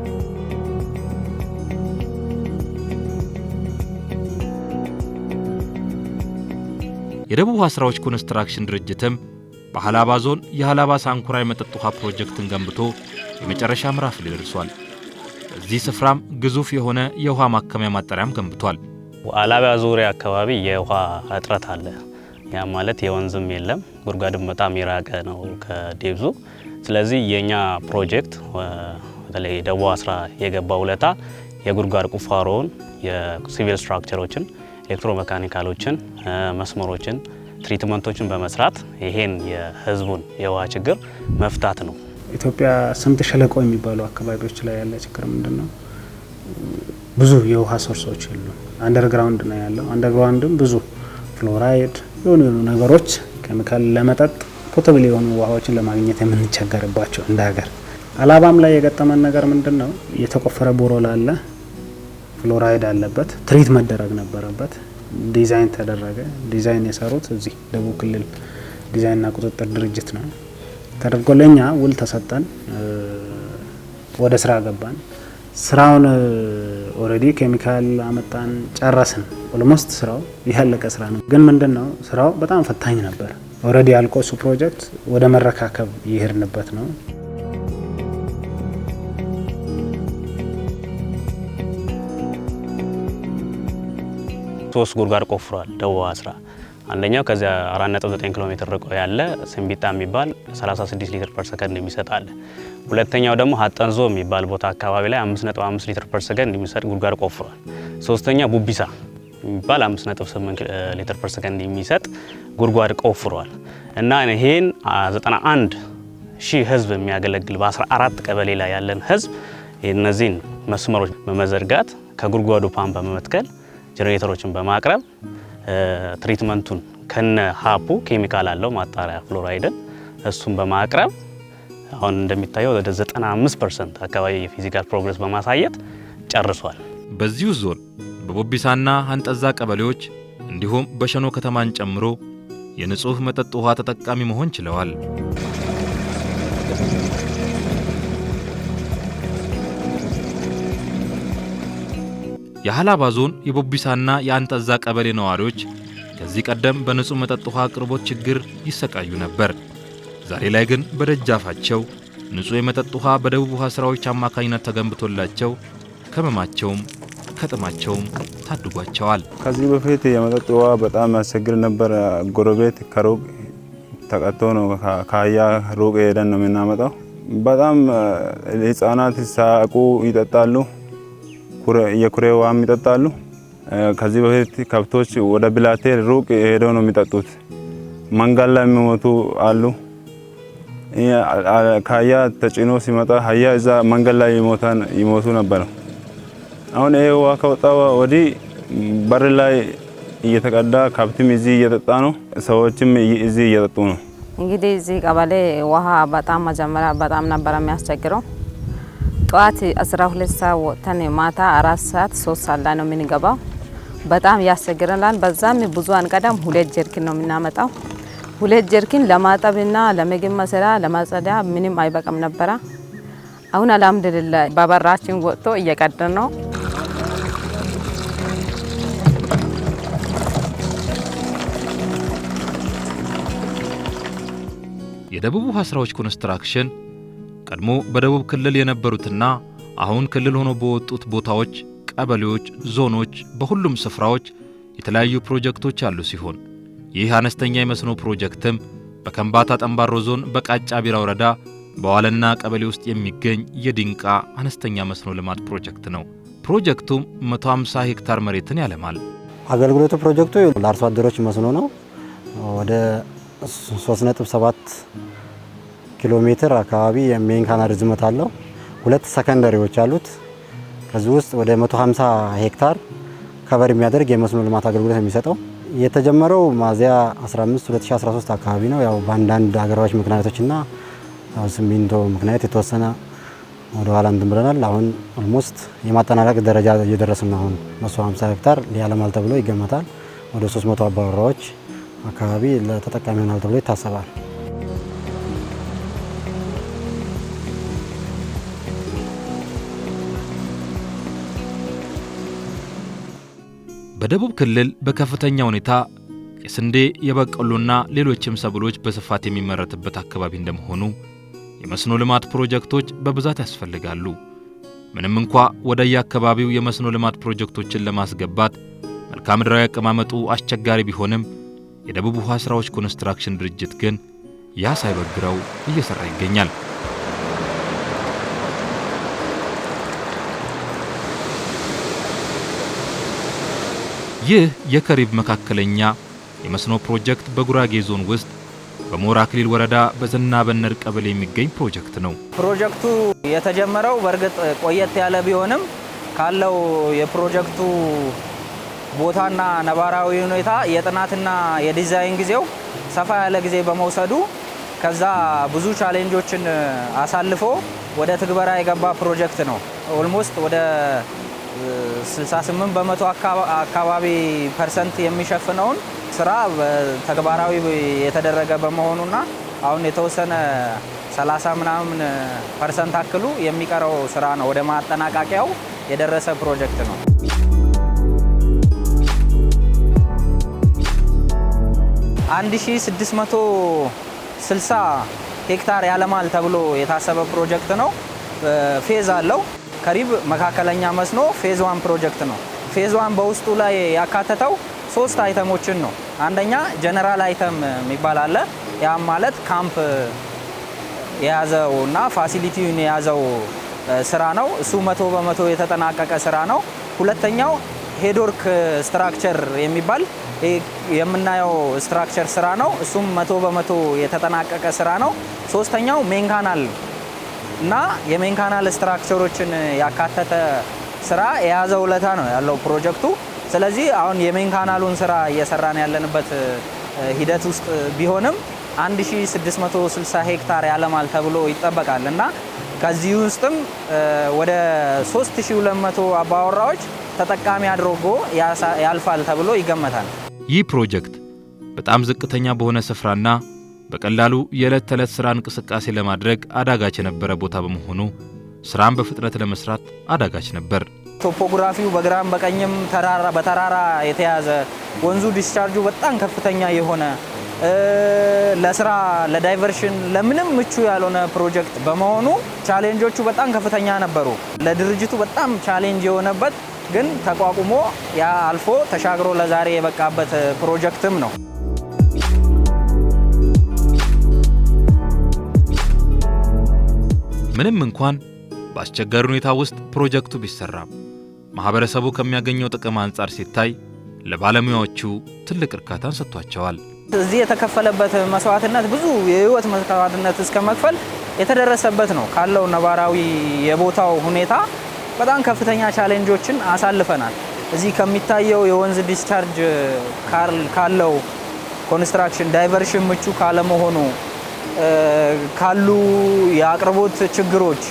የደቡብ ውሃ ስራዎች ኮንስትራክሽን ድርጅትም በሃላባ ዞን የሃላባ ሳንኩራ የመጠጥ ውሃ ፕሮጀክትን ገንብቶ የመጨረሻ ምዕራፍ ላይ ደርሷል። በዚህ ስፍራም ግዙፍ የሆነ የውሃ ማከሚያ ማጣሪያም ገንብቷል። ሃላባ ዙሪያ አካባቢ የውሃ እጥረት አለ። ያ ማለት የወንዝም የለም፣ ጉድጓድም በጣም የራቀ ነው ከዴብዙ። ስለዚህ የኛ ፕሮጀክት በተለይ ደቡብ ስራ የገባው ውለታ የጉድጓድ ቁፋሮውን፣ የሲቪል ስትራክቸሮችን፣ ኤሌክትሮሜካኒካሎችን፣ መስመሮችን፣ ትሪትመንቶችን በመስራት ይሄን የህዝቡን የውሃ ችግር መፍታት ነው። ኢትዮጵያ ስምጥ ሸለቆ የሚባሉ አካባቢዎች ላይ ያለ ችግር ምንድነው? ብዙ የውሃ ሶርሶች የሉም። አንደርግራውንድ ነው ያለው። አንደርግራውንድም ብዙ ፍሎራይድ የሆኑ ነገሮች ኬሚካል ለመጠጥ ፖታብል የሆኑ ውሃዎችን ለማግኘት የምንቸገርባቸው እንደ ሀገር። ሃላባም ላይ የገጠመን ነገር ምንድነው? የተቆፈረ ቦሮል አለ፣ ፍሎራይድ አለበት፣ ትሪት መደረግ ነበረበት። ዲዛይን ተደረገ። ዲዛይን የሰሩት እዚህ ደቡብ ክልል ዲዛይንና ቁጥጥር ድርጅት ነው ተደርጎ ለኛ ውል ተሰጠን፣ ወደ ስራ ገባን። ስራውን ኦሬዲ ኬሚካል አመጣን፣ ጨረስን። ኦልሞስት ስራው ያለቀ ስራ ነው። ግን ምንድነው ስራው በጣም ፈታኝ ነበር። ኦሬዲ አልቆ እሱ ፕሮጀክት ወደ መረካከብ ይሄድንበት ነው። ሶስት ጉድጓድ ቆፍሯል ደቡብ ስራ። አንደኛው ከዚያ 4.9 ኪሎ ሜትር ርቆ ያለ ስንቢጣ የሚባል 36 ሊትር ፐር ሰከንድ የሚሰጥ አለ። ሁለተኛው ደግሞ ሀጠንዞ የሚባል ቦታ አካባቢ ላይ 5.5 ሊትር ፐር ሰከንድ የሚሰጥ ጉድጓድ ቆፍሯል። ሶስተኛ ቡቢሳ የሚባል 5.8 ሊትር ፐር ሰከንድ የሚሰጥ ጉድጓድ ቆፍሯል። እና ይሄን 91 ሺህ ህዝብ የሚያገለግል በ14 ቀበሌ ላይ ያለን ህዝብ እነዚህን መስመሮች በመዘርጋት ከጉድጓዱ ፓምፕ በመትከል ጀነሬተሮችን በማቅረብ ትሪትመንቱን ከነ ሀፑ ኬሚካል አለው ማጣሪያ ፍሎራይድን እሱን በማቅረብ አሁን እንደሚታየው ወደ 95% አካባቢ የፊዚካል ፕሮግረስ በማሳየት ጨርሷል። በዚሁ ዞን በቦቢሳና አንጠዛ ቀበሌዎች እንዲሁም በሸኖ ከተማን ጨምሮ የንጹህ መጠጥ ውሃ ተጠቃሚ መሆን ችለዋል። የሃላባ ዞን የቦቢሳና የአንጠዛ ቀበሌ ነዋሪዎች ከዚህ ቀደም በንጹህ መጠጥ ውሃ አቅርቦት ችግር ይሰቃዩ ነበር። ዛሬ ላይ ግን በደጃፋቸው ንጹህ የመጠጥ ውሃ በደቡብ ውሃ ስራዎች አማካኝነት ተገንብቶላቸው ከመማቸውም ከጥማቸውም ታድጓቸዋል። ከዚህ በፊት የመጠጥ ውሃ በጣም ያስቸግር ነበር። ጎረቤት ከሩቅ ተቀጥቶ ነው ከአያ ሩቅ ሄደን ነው የምናመጣው። በጣም ህፃናት ሳቁ ይጠጣሉ፣ የኩሬ ውሃም ይጠጣሉ። ከዚህ በፊት ከብቶች ወደ ብላቴ ሩቅ ሄደው ነው የሚጠጡት። መንገድ ላይ የሚሞቱ አሉ። ከአያ ተጭኖ ሲመጣ አያ እዛ መንገድ ላይ ይሞቱ ነበር። አሁን ይሄ ውሃ ከወጣ ወዲህ በር ላይ እየተቀዳ ከብትም እዚህ እየጠጣ ነው፣ ሰዎችም እዚህ እየጠጡ ነው። እንግዲህ እዚህ ቀበሌ ውሃ በጣም መጀመሪያ በጣም ነበር የሚያስቸግረው። ጠዋት 12 ሰዓት ወጥተን ማታ 4 ሰዓት 3 ሰዓት ላይ ነው የምንገባው። በጣም ያስቸግረናል። በዛም ብዙ አንቀዳም፣ 2 ጀርኪን ነው የምናመጣው። 2 ጀርኪን ለማጠብና ለምግብ መስሪያ ለማጸዳ ምንም አይበቃም ነበረ። አሁን አልሐምዱሊላህ በበራችን ወጥቶ እየቀደን ነው። የደቡብ ውሃ ስራዎች ኮንስትራክሽን ቀድሞ በደቡብ ክልል የነበሩትና አሁን ክልል ሆኖ በወጡት ቦታዎች፣ ቀበሌዎች፣ ዞኖች በሁሉም ስፍራዎች የተለያዩ ፕሮጀክቶች ያሉ ሲሆን ይህ አነስተኛ የመስኖ ፕሮጀክትም በከምባታ ጠምባሮ ዞን በቃጫ ቢራ ወረዳ በዋለና ቀበሌ ውስጥ የሚገኝ የዲንቃ አነስተኛ መስኖ ልማት ፕሮጀክት ነው። ፕሮጀክቱም 150 ሄክታር መሬትን ያለማል። አገልግሎቱ ፕሮጀክቱ ለአርሶ አደሮች መስኖ ነው። ወደ 3.7 ኪሎ ሜትር አካባቢ የሜን ካናል ርዝመት አለው። 2 ሰከንደሪዎች አሉት። ከዚህ ውስጥ ወደ 150 ሄክታር ከቨር የሚያደርግ የመስኖ ልማት አገልግሎት የሚሰጠው የተጀመረው ሚያዝያ 15 2013 አካባቢ ነው። ያው በአንዳንድ ሀገራዎች ምክንያቶችና ሲሚንቶ ምክንያት የተወሰነ ወደ ኋላ እንትን ብለናል። አሁን ኦልሞስት የማጠናቀቅ ደረጃ እየደረስን ነው። አሁን 150 ሄክታር ሊያለማል ተብሎ ይገመታል። ወደ 300 አባወራዎች አካባቢ ለተጠቃሚ ይሆናል ተብሎ ይታሰባል። በደቡብ ክልል በከፍተኛ ሁኔታ የስንዴ የበቆሎና ሌሎችም ሰብሎች በስፋት የሚመረትበት አካባቢ እንደመሆኑ የመስኖ ልማት ፕሮጀክቶች በብዛት ያስፈልጋሉ። ምንም እንኳ ወደየአካባቢው የመስኖ ልማት ፕሮጀክቶችን ለማስገባት መልክዓ ምድራዊ አቀማመጡ አስቸጋሪ ቢሆንም የደቡብ ውሃ ስራዎች ኮንስትራክሽን ድርጅት ግን ያ ሳይበግረው እየሰራ ይገኛል። ይህ የከሪብ መካከለኛ የመስኖ ፕሮጀክት በጉራጌ ዞን ውስጥ በሞራ ክልል ወረዳ በዘናበነር ቀበሌ የሚገኝ ፕሮጀክት ነው። ፕሮጀክቱ የተጀመረው በእርግጥ ቆየት ያለ ቢሆንም ካለው የፕሮጀክቱ ቦታና ነባራዊ ሁኔታ የጥናትና የዲዛይን ጊዜው ሰፋ ያለ ጊዜ በመውሰዱ ከዛ ብዙ ቻሌንጆችን አሳልፎ ወደ ትግበራ የገባ ፕሮጀክት ነው። ኦልሞስት ወደ 68 በመቶ አካባቢ ፐርሰንት የሚሸፍነውን ስራ ተግባራዊ የተደረገ በመሆኑና አሁን የተወሰነ 30 ምናምን ፐርሰንት አክሉ የሚቀረው ስራ ነው። ወደ ማጠናቀቂያው የደረሰ ፕሮጀክት ነው። አንድ 1660 ሄክታር ያለማል ተብሎ የታሰበ ፕሮጀክት ነው። ፌዝ አለው። ከሪብ መካከለኛ መስኖ ፌዝ 1 ፕሮጀክት ነው። ፌዝ 1 በውስጡ ላይ ያካተተው 3 አይተሞችን ነው። አንደኛ ጀነራል አይተም የሚባል አለ። ያም ማለት ካምፕ የያዘውና ፋሲሊቲውን የያዘው ስራ ነው። እሱ 100 በመቶ የተጠናቀቀ ስራ ነው። ሁለተኛው ሄድወርክ ስትራክቸር የሚባል የምናየው ስትራክቸር ስራ ነው። እሱም 100 በመቶ የተጠናቀቀ ስራ ነው። ሶስተኛው ሜን ካናል እና የሜን ካናል ስትራክቸሮችን ያካተተ ስራ የያዘ ውለታ ነው ያለው ፕሮጀክቱ። ስለዚህ አሁን የሜን ካናሉን ስራ እየሰራን ያለንበት ሂደት ውስጥ ቢሆንም 1660 ሄክታር ያለማል ተብሎ ይጠበቃል እና ከዚህ ውስጥም ወደ 3200 አባወራዎች ተጠቃሚ አድርጎ ያልፋል ተብሎ ይገመታል። ይህ ፕሮጀክት በጣም ዝቅተኛ በሆነ ስፍራና በቀላሉ የዕለት ተዕለት ስራ እንቅስቃሴ ለማድረግ አዳጋች የነበረ ቦታ በመሆኑ ስራን በፍጥነት ለመስራት አዳጋች ነበር። ቶፖግራፊው በግራም በቀኝም በተራራ የተያዘ ወንዙ ዲስቻርጁ በጣም ከፍተኛ የሆነ ለስራ ለዳይቨርሽን ለምንም ምቹ ያልሆነ ፕሮጀክት በመሆኑ ቻሌንጆቹ በጣም ከፍተኛ ነበሩ። ለድርጅቱ በጣም ቻሌንጅ የሆነበት ግን ተቋቁሞ ያ አልፎ ተሻግሮ ለዛሬ የበቃበት ፕሮጀክትም ነው። ምንም እንኳን በአስቸጋሪ ሁኔታ ውስጥ ፕሮጀክቱ ቢሰራም ማህበረሰቡ ከሚያገኘው ጥቅም አንጻር ሲታይ ለባለሙያዎቹ ትልቅ እርካታን ሰጥቷቸዋል። እዚህ የተከፈለበት መስዋዕትነት ብዙ የህይወት መስዋዕትነት እስከ መክፈል የተደረሰበት ነው። ካለው ነባራዊ የቦታው ሁኔታ በጣም ከፍተኛ ቻሌንጆችን አሳልፈናል። እዚህ ከሚታየው የወንዝ ዲስቻርጅ ካለው ኮንስትራክሽን ዳይቨርሽን ምቹ ካለመሆኑ ካሉ የአቅርቦት ችግሮች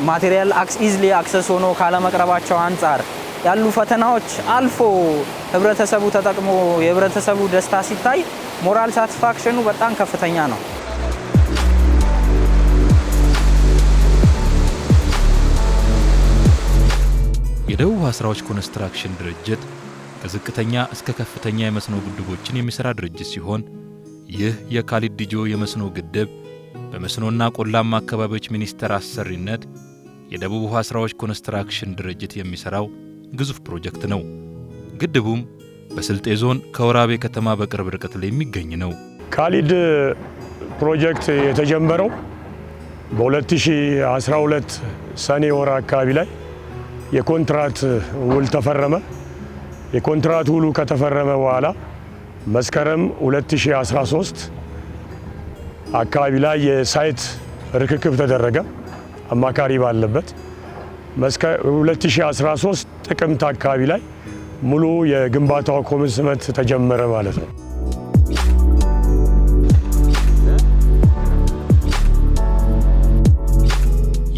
ማቴሪያል ኢዝሊ አክሰስ ሆኖ ካለመቅረባቸው አንጻር ያሉ ፈተናዎች አልፎ ህብረተሰቡ ተጠቅሞ የህብረተሰቡ ደስታ ሲታይ ሞራል ሳቲስፋክሽኑ በጣም ከፍተኛ ነው። የደቡብ ውሃ ስራዎች ኮንስትራክሽን ድርጅት ከዝቅተኛ እስከ ከፍተኛ የመስኖ ግድቦችን የሚሰራ ድርጅት ሲሆን ይህ የካሊድ ዲጆ የመስኖ ግድብ በመስኖና ቆላማ አካባቢዎች ሚኒስቴር አሰሪነት የደቡብ ውሃ ስራዎች ኮንስትራክሽን ድርጅት የሚሰራው ግዙፍ ፕሮጀክት ነው። ግድቡም በስልጤ ዞን ከወራቤ ከተማ በቅርብ ርቀት ላይ የሚገኝ ነው። ካሊድ ፕሮጀክት የተጀመረው በ2012 ሰኔ ወር አካባቢ ላይ የኮንትራት ውል ተፈረመ። የኮንትራት ውሉ ከተፈረመ በኋላ መስከረም 2013 አካባቢ ላይ የሳይት ርክክብ ተደረገ አማካሪ ባለበት። 2013 ጥቅምት አካባቢ ላይ ሙሉ የግንባታው ኮሚትመንት ተጀመረ ማለት ነው።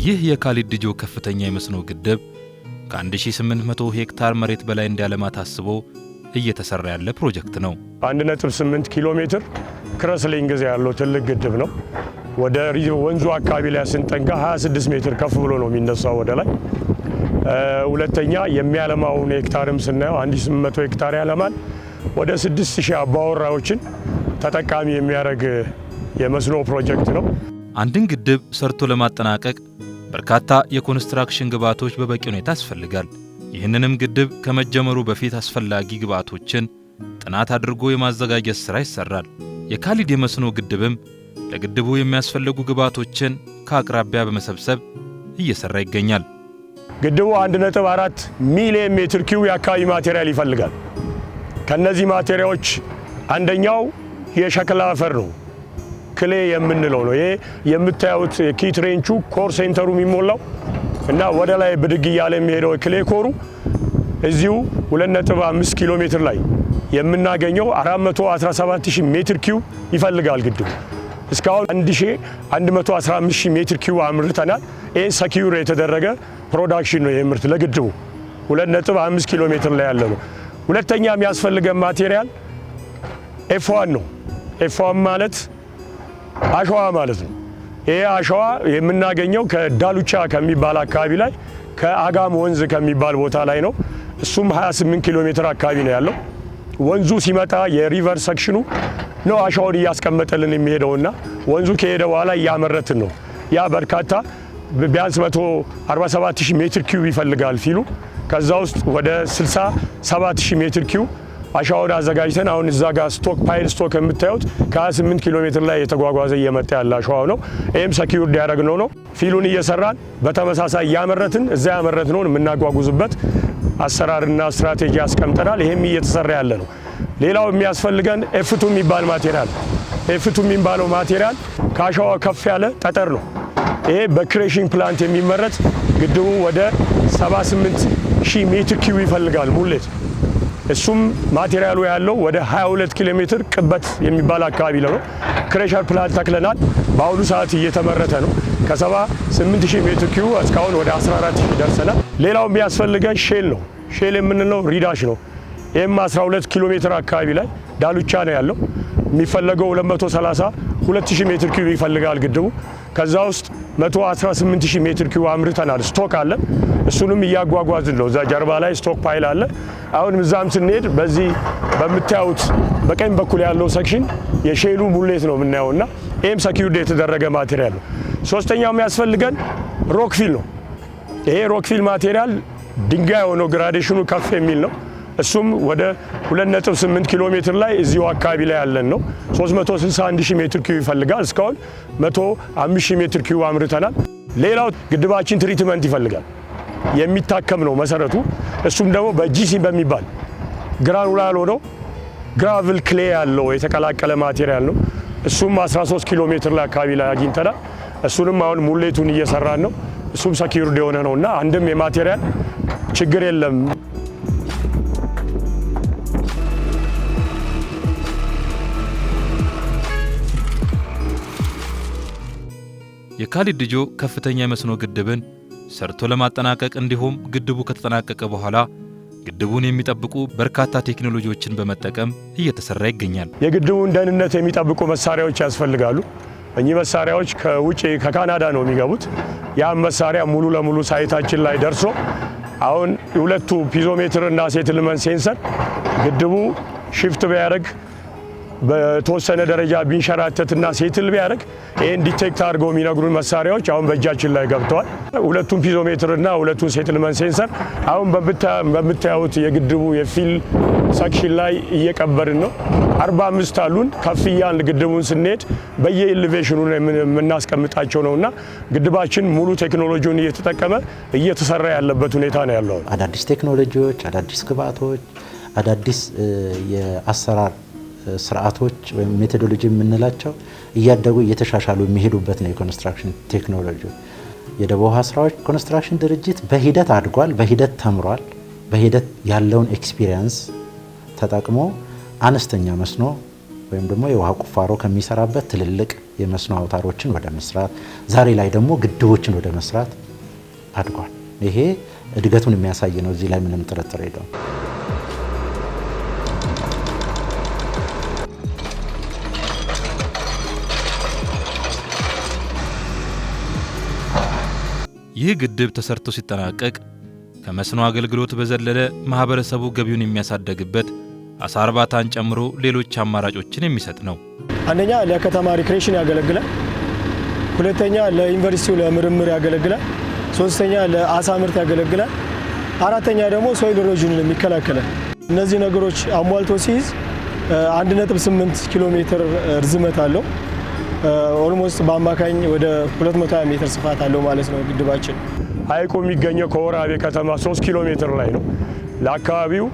ይህ የካሊድ ድጆ ከፍተኛ የመስኖ ግድብ ከ1800 ሄክታር መሬት በላይ እንዲያለማ ታስቦ እየተሰራ ያለ ፕሮጀክት ነው። 1.8 ኪሎ ሜትር ክረስሊንግ ያለው ትልቅ ግድብ ነው። ወደ ወንዙ አካባቢ ላይ ስንጠጋ 26 ሜትር ከፍ ብሎ ነው የሚነሳው ወደ ላይ። ሁለተኛ የሚያለማውን ሄክታርም ስናየው 1800 ሄክታር ያለማል። ወደ 6000 አባወራዎችን ተጠቃሚ የሚያደርግ የመስኖ ፕሮጀክት ነው። አንድን ግድብ ሰርቶ ለማጠናቀቅ በርካታ የኮንስትራክሽን ግብዓቶች በበቂ ሁኔታ ያስፈልጋል። ይህንንም ግድብ ከመጀመሩ በፊት አስፈላጊ ግብዓቶችን ጥናት አድርጎ የማዘጋጀት ሥራ ይሰራል። የካሊድ የመስኖ ግድብም ለግድቡ የሚያስፈልጉ ግብዓቶችን ከአቅራቢያ በመሰብሰብ እየሰራ ይገኛል። ግድቡ 1.4 ሚሊዮን ሜትር ኪዩብ የአካባቢ ማቴሪያል ይፈልጋል። ከነዚህ ማቴሪያሎች አንደኛው የሸክላ አፈር ነው፣ ክሌ የምንለው ነው። ይሄ የምታዩት ኪት ሬንቹ ኮር ሴንተሩ የሚሞላው እና ወደ ላይ ብድግ እያለ የሚሄደው ክሌ ኮሩ እዚሁ 2.5 ኪሎ ሜትር ላይ የምናገኘው 417000 ሜትር ኪዩብ ይፈልጋል ግድቡ። እስካሁን 1115 ሜትር ኪዩብ አምርተናል። ይሄ ሰኪዩር የተደረገ ፕሮዳክሽን ነው። የምርት ለግድቡ 2.5 ኪሎ ሜትር ላይ ያለ ነው። ሁለተኛ የሚያስፈልገን ማቴሪያል ኤፍ1 ነው። ኤፍ1 ማለት አሸዋ ማለት ነው። ይሄ አሸዋ የምናገኘው ከዳሉቻ ከሚባል አካባቢ ላይ ከአጋም ወንዝ ከሚባል ቦታ ላይ ነው። እሱም 28 ኪሎ ሜትር አካባቢ ነው ያለው። ወንዙ ሲመጣ የሪቨር ሰክሽኑ ነው አሸዋውን እያስቀመጠልን የሚሄደውና ወንዙ ከሄደ በኋላ እያመረትን ነው። ያ በርካታ ቢያንስ 147000 ሜትር ኪዩብ ይፈልጋል ፊሉ። ከዛ ውስጥ ወደ 67000 ሜትር ኪዩብ አሸዋውን አዘጋጅተን አሁን እዛ ጋር ስቶክ ፓይል ስቶክ የምታዩት ከ28 ኪሎ ሜትር ላይ የተጓጓዘ እየመጣ ያለ አሸዋው ነው። ይህም ሰኪዩርድ ያደረግነው ነው። ፊሉን እየሰራን በተመሳሳይ እያመረትን እዛ ያመረትነውን የምናጓጉዝበት አሰራርና ስትራቴጂ አስቀምጠናል። ይሄም እየተሰራ ያለ ነው። ሌላው የሚያስፈልገን ኤፍቱ የሚባል ማቴሪያል፣ ኤፍቱ የሚባለው ማቴሪያል ከአሸዋ ከፍ ያለ ጠጠር ነው። ይሄ በክሬሽንግ ፕላንት የሚመረት ግድቡ ወደ 78000 ሜትር ኪዩብ ይፈልጋል ሙሌት። እሱም ማቴሪያሉ ያለው ወደ 22 ኪሎ ሜትር ቅበት የሚባል አካባቢ ነው። ክሬሸር ፕላንት ተክለናል። በአሁኑ ሰዓት እየተመረተ ነው። ከ78000 ሜትር ኪዩብ እስካሁን ወደ 14000 ደርሰናል። ሌላው የሚያስፈልገን ሼል ነው። ሼል የምንለው ሪዳሽ ነው። ይህም 12 ኪሎ ሜትር አካባቢ ላይ ዳሉቻ ነው ያለው። የሚፈለገው 232000 ሜትር ኪዩብ ይፈልጋል ግድቡ። ከዛ ውስጥ 118000 ሜትር ኪዩብ አምርተናል። ስቶክ አለ። እሱንም እያጓጓዝን ነው። እዛ ጀርባ ላይ ስቶክ ፓይል አለ። አሁን እዛም ስንሄድ በዚህ በምታዩት በቀኝ በኩል ያለው ሴክሽን የሼሉ ሙሌት ነው የምናየውና ይህም ሰኪዩርድ የተደረገ ማቴሪያል ነው። ሶስተኛው የሚያስፈልገን ሮክፊል ነው። ይሄ ሮክፊል ማቴሪያል ድንጋይ ሆኖ ግራዴሽኑ ከፍ የሚል ነው። እሱም ወደ 2.8 ኪሎ ሜትር ላይ እዚሁ አካባቢ ላይ ያለን ነው። 361000 ሜትር ኪዩብ ይፈልጋል። እስካሁን 105000 ሜትር ኪዩብ አምርተናል። ሌላው ግድባችን ትሪትመንት ይፈልጋል። የሚታከም ነው መሰረቱ። እሱም ደግሞ በጂሲ በሚባል ግራኑላር ሆኖ ግራቭል ክሌ ያለው የተቀላቀለ ማቴሪያል ነው። እሱም 13 ኪሎ ሜትር ላይ አካባቢ ላይ አግኝተናል። እሱንም አሁን ሙሌቱን እየሰራን ነው። እሱም ሰኪዩርድ የሆነ ነውና አንድም የማቴሪያል ችግር የለም። የካሊድ ድጆ ከፍተኛ የመስኖ ግድብን ሰርቶ ለማጠናቀቅ እንዲሁም ግድቡ ከተጠናቀቀ በኋላ ግድቡን የሚጠብቁ በርካታ ቴክኖሎጂዎችን በመጠቀም እየተሰራ ይገኛል። የግድቡን ደህንነት የሚጠብቁ መሳሪያዎች ያስፈልጋሉ። እኚህ መሳሪያዎች ከውጪ ከካናዳ ነው የሚገቡት። ያም መሳሪያ ሙሉ ለሙሉ ሳይታችን ላይ ደርሶ አሁን ሁለቱ ፒዞሜትር እና ሴትልመንት ሴንሰር ግድቡ ሽፍት ቢያደርግ በተወሰነ ደረጃ ቢንሸራተትና ሴትል ቢያደርግ ይህን ዲቴክት አድርገው የሚነግሩን መሳሪያዎች አሁን በእጃችን ላይ ገብተዋል። ሁለቱም ፒዞሜትር እና ሁለቱም ሴትልመንት ሴንሰር አሁን በምታዩት የግድቡ የፊል ሰክሽን ላይ እየቀበርን ነው። 45 አሉን። ከፍያን ግድቡን ስንሄድ በየኤሌቬሽኑ የምናስቀምጣቸው ነውና ግድባችን ሙሉ ቴክኖሎጂውን እየተጠቀመ እየተሰራ ያለበት ሁኔታ ነው ያለው። አዳዲስ ቴክኖሎጂዎች፣ አዳዲስ ግብአቶች፣ አዳዲስ የአሰራር ስርዓቶች ወይም ሜቶዶሎጂ የምንላቸው እያደጉ እየተሻሻሉ የሚሄዱበት ነው የኮንስትራክሽን ቴክኖሎጂ። የደቡብ ውሃ ስራዎች ኮንስትራክሽን ድርጅት በሂደት አድጓል፣ በሂደት ተምሯል። በሂደት ያለውን ኤክስፒሪየንስ ተጠቅሞ አነስተኛ መስኖ ወይም ደግሞ የውሃ ቁፋሮ ከሚሰራበት ትልልቅ የመስኖ አውታሮችን ወደ መስራት፣ ዛሬ ላይ ደግሞ ግድቦችን ወደ መስራት አድጓል። ይሄ እድገቱን የሚያሳይ ነው። እዚህ ላይ ምንም ጥርጥር የለውም። ይህ ግድብ ተሰርቶ ሲጠናቀቅ ከመስኖ አገልግሎት በዘለለ ማህበረሰቡ ገቢውን የሚያሳድግበት አሳ እርባታን ጨምሮ ሌሎች አማራጮችን የሚሰጥ ነው። አንደኛ ለከተማ ሪክሬሽን ያገለግላል፣ ሁለተኛ ለዩኒቨርሲቲው ለምርምር ያገለግላል፣ ሶስተኛ ለአሳ ምርት ያገለግላል፣ አራተኛ ደግሞ ሶይል ኢሮዥንን ይከላከላል። እነዚህ ነገሮች አሟልቶ ሲይዝ 1.8 ኪሎ ሜትር ርዝመት አለው። ኦልሞስት በአማካኝ ወደ 220 ሜትር ስፋት አለው ማለት ነው ግድባችን። ሐይቁ የሚገኘው ከወራቤ ከተማ 3 ኪሎ ሜትር ላይ ነው። ለአካባቢው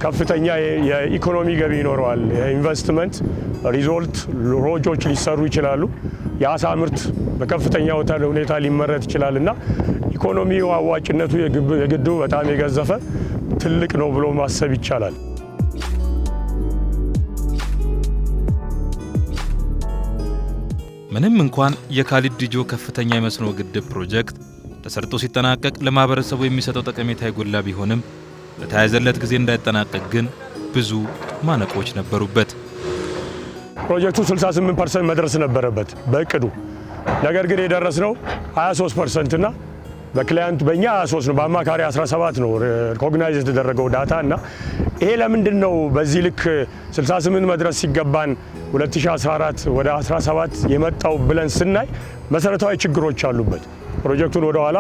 ከፍተኛ የኢኮኖሚ ገቢ ይኖረዋል። የኢንቨስትመንት ሪዞልት ሮጆች ሊሰሩ ይችላሉ። የአሳ ምርት በከፍተኛ ሁኔታ ሊመረት ይችላል እና ኢኮኖሚው አዋጭነቱ የግድቡ በጣም የገዘፈ ትልቅ ነው ብሎ ማሰብ ይቻላል። ምንም እንኳን የካሊድ ዲጆ ከፍተኛ የመስኖ ግድብ ፕሮጀክት ተሰርቶ ሲጠናቀቅ ለማህበረሰቡ የሚሰጠው ጠቀሜታ የጎላ ቢሆንም በተያዘለት ጊዜ እንዳይጠናቀቅ ግን ብዙ ማነቆች ነበሩበት። ፕሮጀክቱ 68% መድረስ ነበረበት በእቅዱ። ነገር ግን የደረስነው 23% እና በክላይንቱ በእኛ 23 ነው፣ በአማካሪ 17 ነው ሪኮግናይዝ የተደረገው ዳታ እና ይሄ ለምንድን ነው በዚህ ልክ 68 መድረስ ሲገባን 2014 ወደ 17 የመጣው ብለን ስናይ መሰረታዊ ችግሮች አሉበት። ፕሮጀክቱን ወደ ኋላ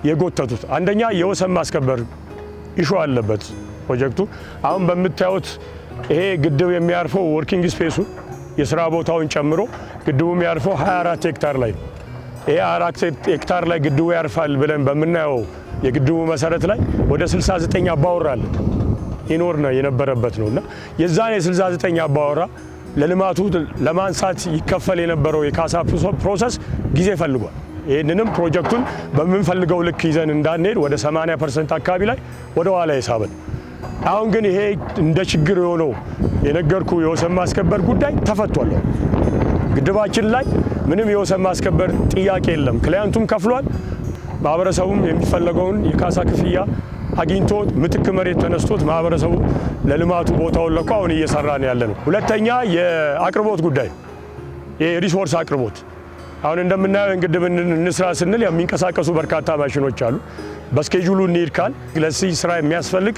የጎተቱት አንደኛ የወሰን ማስከበር ኢሹ አለበት ፕሮጀክቱ። አሁን በምታዩት ይሄ ግድብ የሚያርፈው ወርኪንግ ስፔሱ የስራ ቦታውን ጨምሮ ግድቡ የሚያርፈው 24 ሄክታር ላይ ነው። ይሄ 4 ሄክታር ላይ ግድቡ ያርፋል ብለን በምናየው የግድቡ መሰረት ላይ ወደ 69 አባወራ አለ ይኖር ነው የነበረበት ነውና የዛን የ69 አባወራ ለልማቱ ለማንሳት ይከፈል የነበረው የካሳ ፕሮሰስ ጊዜ ፈልጓል። ይህንንም ፕሮጀክቱን በምንፈልገው ልክ ይዘን እንዳንሄድ ወደ 80% አካባቢ ላይ ወደ ኋላ የሳበን። አሁን ግን ይሄ እንደ ችግር የሆነው የነገርኩ የወሰን ማስከበር ጉዳይ ተፈቷል። ግድባችን ላይ ምንም የወሰን ማስከበር ጥያቄ የለም። ክላይንቱም ከፍሏል። ማህበረሰቡም የሚፈለገውን የካሳ ክፍያ አግኝቶ ምትክ መሬት ተነስቶት ማህበረሰቡ ለልማቱ ቦታውን ለቆ አሁን እየሰራ ነው ያለ ነው። ሁለተኛ የአቅርቦት ጉዳይ የሪሶርስ አቅርቦት አሁን እንደምናየው እንግዲህ እንስራ ስንል የሚንቀሳቀሱ በርካታ ማሽኖች አሉ። በስኬጁሉ እንሂድ ካል ለዚህ ስራ የሚያስፈልግ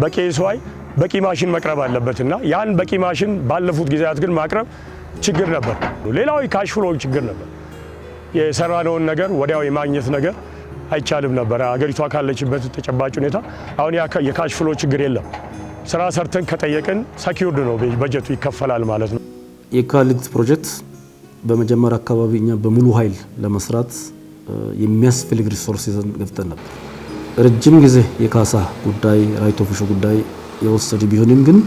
በቂ ሰዋይ በቂ ማሽን መቅረብ አለበትና ያን በቂ ማሽን ባለፉት ጊዜያት ግን ማቅረብ ችግር ነበር። ሌላው የካሽ ፍሎ ችግር ነበር። የሰራነውን ነገር ወዲያው የማግኘት ነገር አይቻልም ነበር አገሪቷ ካለችበት ተጨባጭ ሁኔታ። አሁን የካሽ ፍሎ ችግር የለም። ስራ ሰርተን ከጠየቅን ሰኪውርድ ነው በጀቱ ይከፈላል ማለት ነው። የካሊድ ፕሮጀክት በመጀመሪያ አካባቢ እኛ በሙሉ ኃይል ለመስራት የሚያስፈልግ ሪሶርስ ይዘን ገብተን ነበር። ረጅም ጊዜ የካሳ ጉዳይ ራይት ኦፍ ሾ ጉዳይ የወሰደ ቢሆንም ግን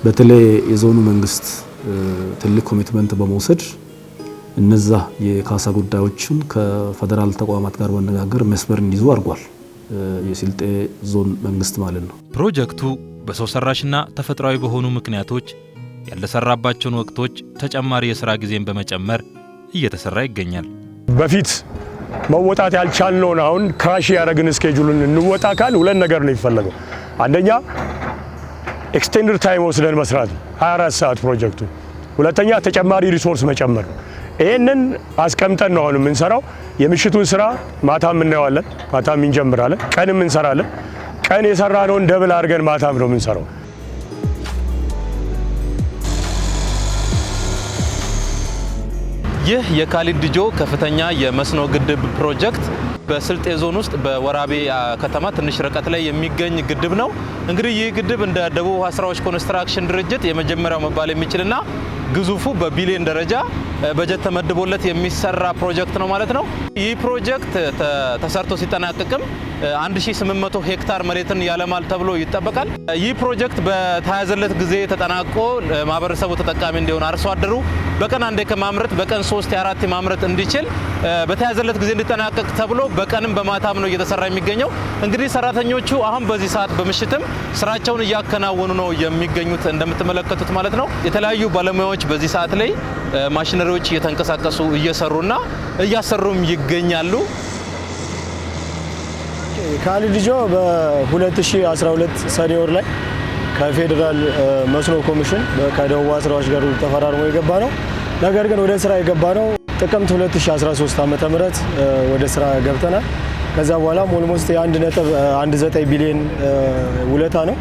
በተለይ የዞኑ መንግስት ትልቅ ኮሚትመንት በመውሰድ እነዛ የካሳ ጉዳዮችን ከፌደራል ተቋማት ጋር በመነጋገር መስመር እንዲይዙ አድርጓል። የስልጤ ዞን መንግስት ማለት ነው። ፕሮጀክቱ በሰው ሰራሽና ተፈጥሯዊ በሆኑ ምክንያቶች ያልተሰራባቸውን ወቅቶች ተጨማሪ የሥራ ጊዜን በመጨመር እየተሰራ ይገኛል። በፊት መወጣት ያልቻልነውን አሁን ክራሽ ያደረግን ስኬጁልን እንወጣ ካል ሁለት ነገር ነው የሚፈለገው። አንደኛ ኤክስቴንድድ ታይም ወስደን መስራት 24 ሰዓት ፕሮጀክቱ፣ ሁለተኛ ተጨማሪ ሪሶርስ መጨመር። ይሄንን አስቀምጠን ነው አሁን የምንሰራው። የምሽቱን ስራ ማታም እናየዋለን፣ ማታም እንጀምራለን፣ ቀንም እንሰራለን። ቀን የሰራነውን ደብል አድርገን ማታም ነው የምንሰራው። ይህ የካሊድ ዲጆ ከፍተኛ የመስኖ ግድብ ፕሮጀክት በስልጤ ዞን ውስጥ በወራቤ ከተማ ትንሽ ርቀት ላይ የሚገኝ ግድብ ነው። እንግዲህ ይህ ግድብ እንደ ደቡብ ውሃ ስራዎች ኮንስትራክሽን ድርጅት የመጀመሪያው መባል የሚችልና ግዙፉ በቢሊዮን ደረጃ በጀት ተመድቦለት የሚሰራ ፕሮጀክት ነው ማለት ነው። ይህ ፕሮጀክት ተሰርቶ ሲጠናቀቅም 1800 ሄክታር መሬትን ያለማል ተብሎ ይጠበቃል። ይህ ፕሮጀክት በተያዘለት ጊዜ ተጠናቆ ማህበረሰቡ ተጠቃሚ እንዲሆን አርሶ አደሩ በቀን አንዴ ከማምረት በቀን 3 4 ማምረት እንዲችል በተያዘለት ጊዜ እንዲጠናቀቅ ተብሎ በቀንም በማታም ነው እየተሰራ የሚገኘው። እንግዲህ ሰራተኞቹ አሁን በዚህ ሰዓት በምሽትም ስራቸውን እያከናወኑ ነው የሚገኙት እንደምትመለከቱት ማለት ነው። የተለያዩ ባለሙያዎች በዚህ ሰዓት ላይ ማሽነሪዎች እየተንቀሳቀሱ እየሰሩና እያሰሩም ይገኛሉ። ካሊድ ጆ በ2012 ሰኔ ወር ላይ ከፌዴራል መስኖ ኮሚሽን ከደቡብ ውሃ ስራዎች ጋር ተፈራርሞ የገባ ነው። ነገር ግን ወደ ስራ የገባ ነው ጥቅምት 2013 ዓ.ም ወደ ስራ ገብተናል። ከዛ በኋላ ኦልሞስት የ1.19 ቢሊዮን ውለታ ነው።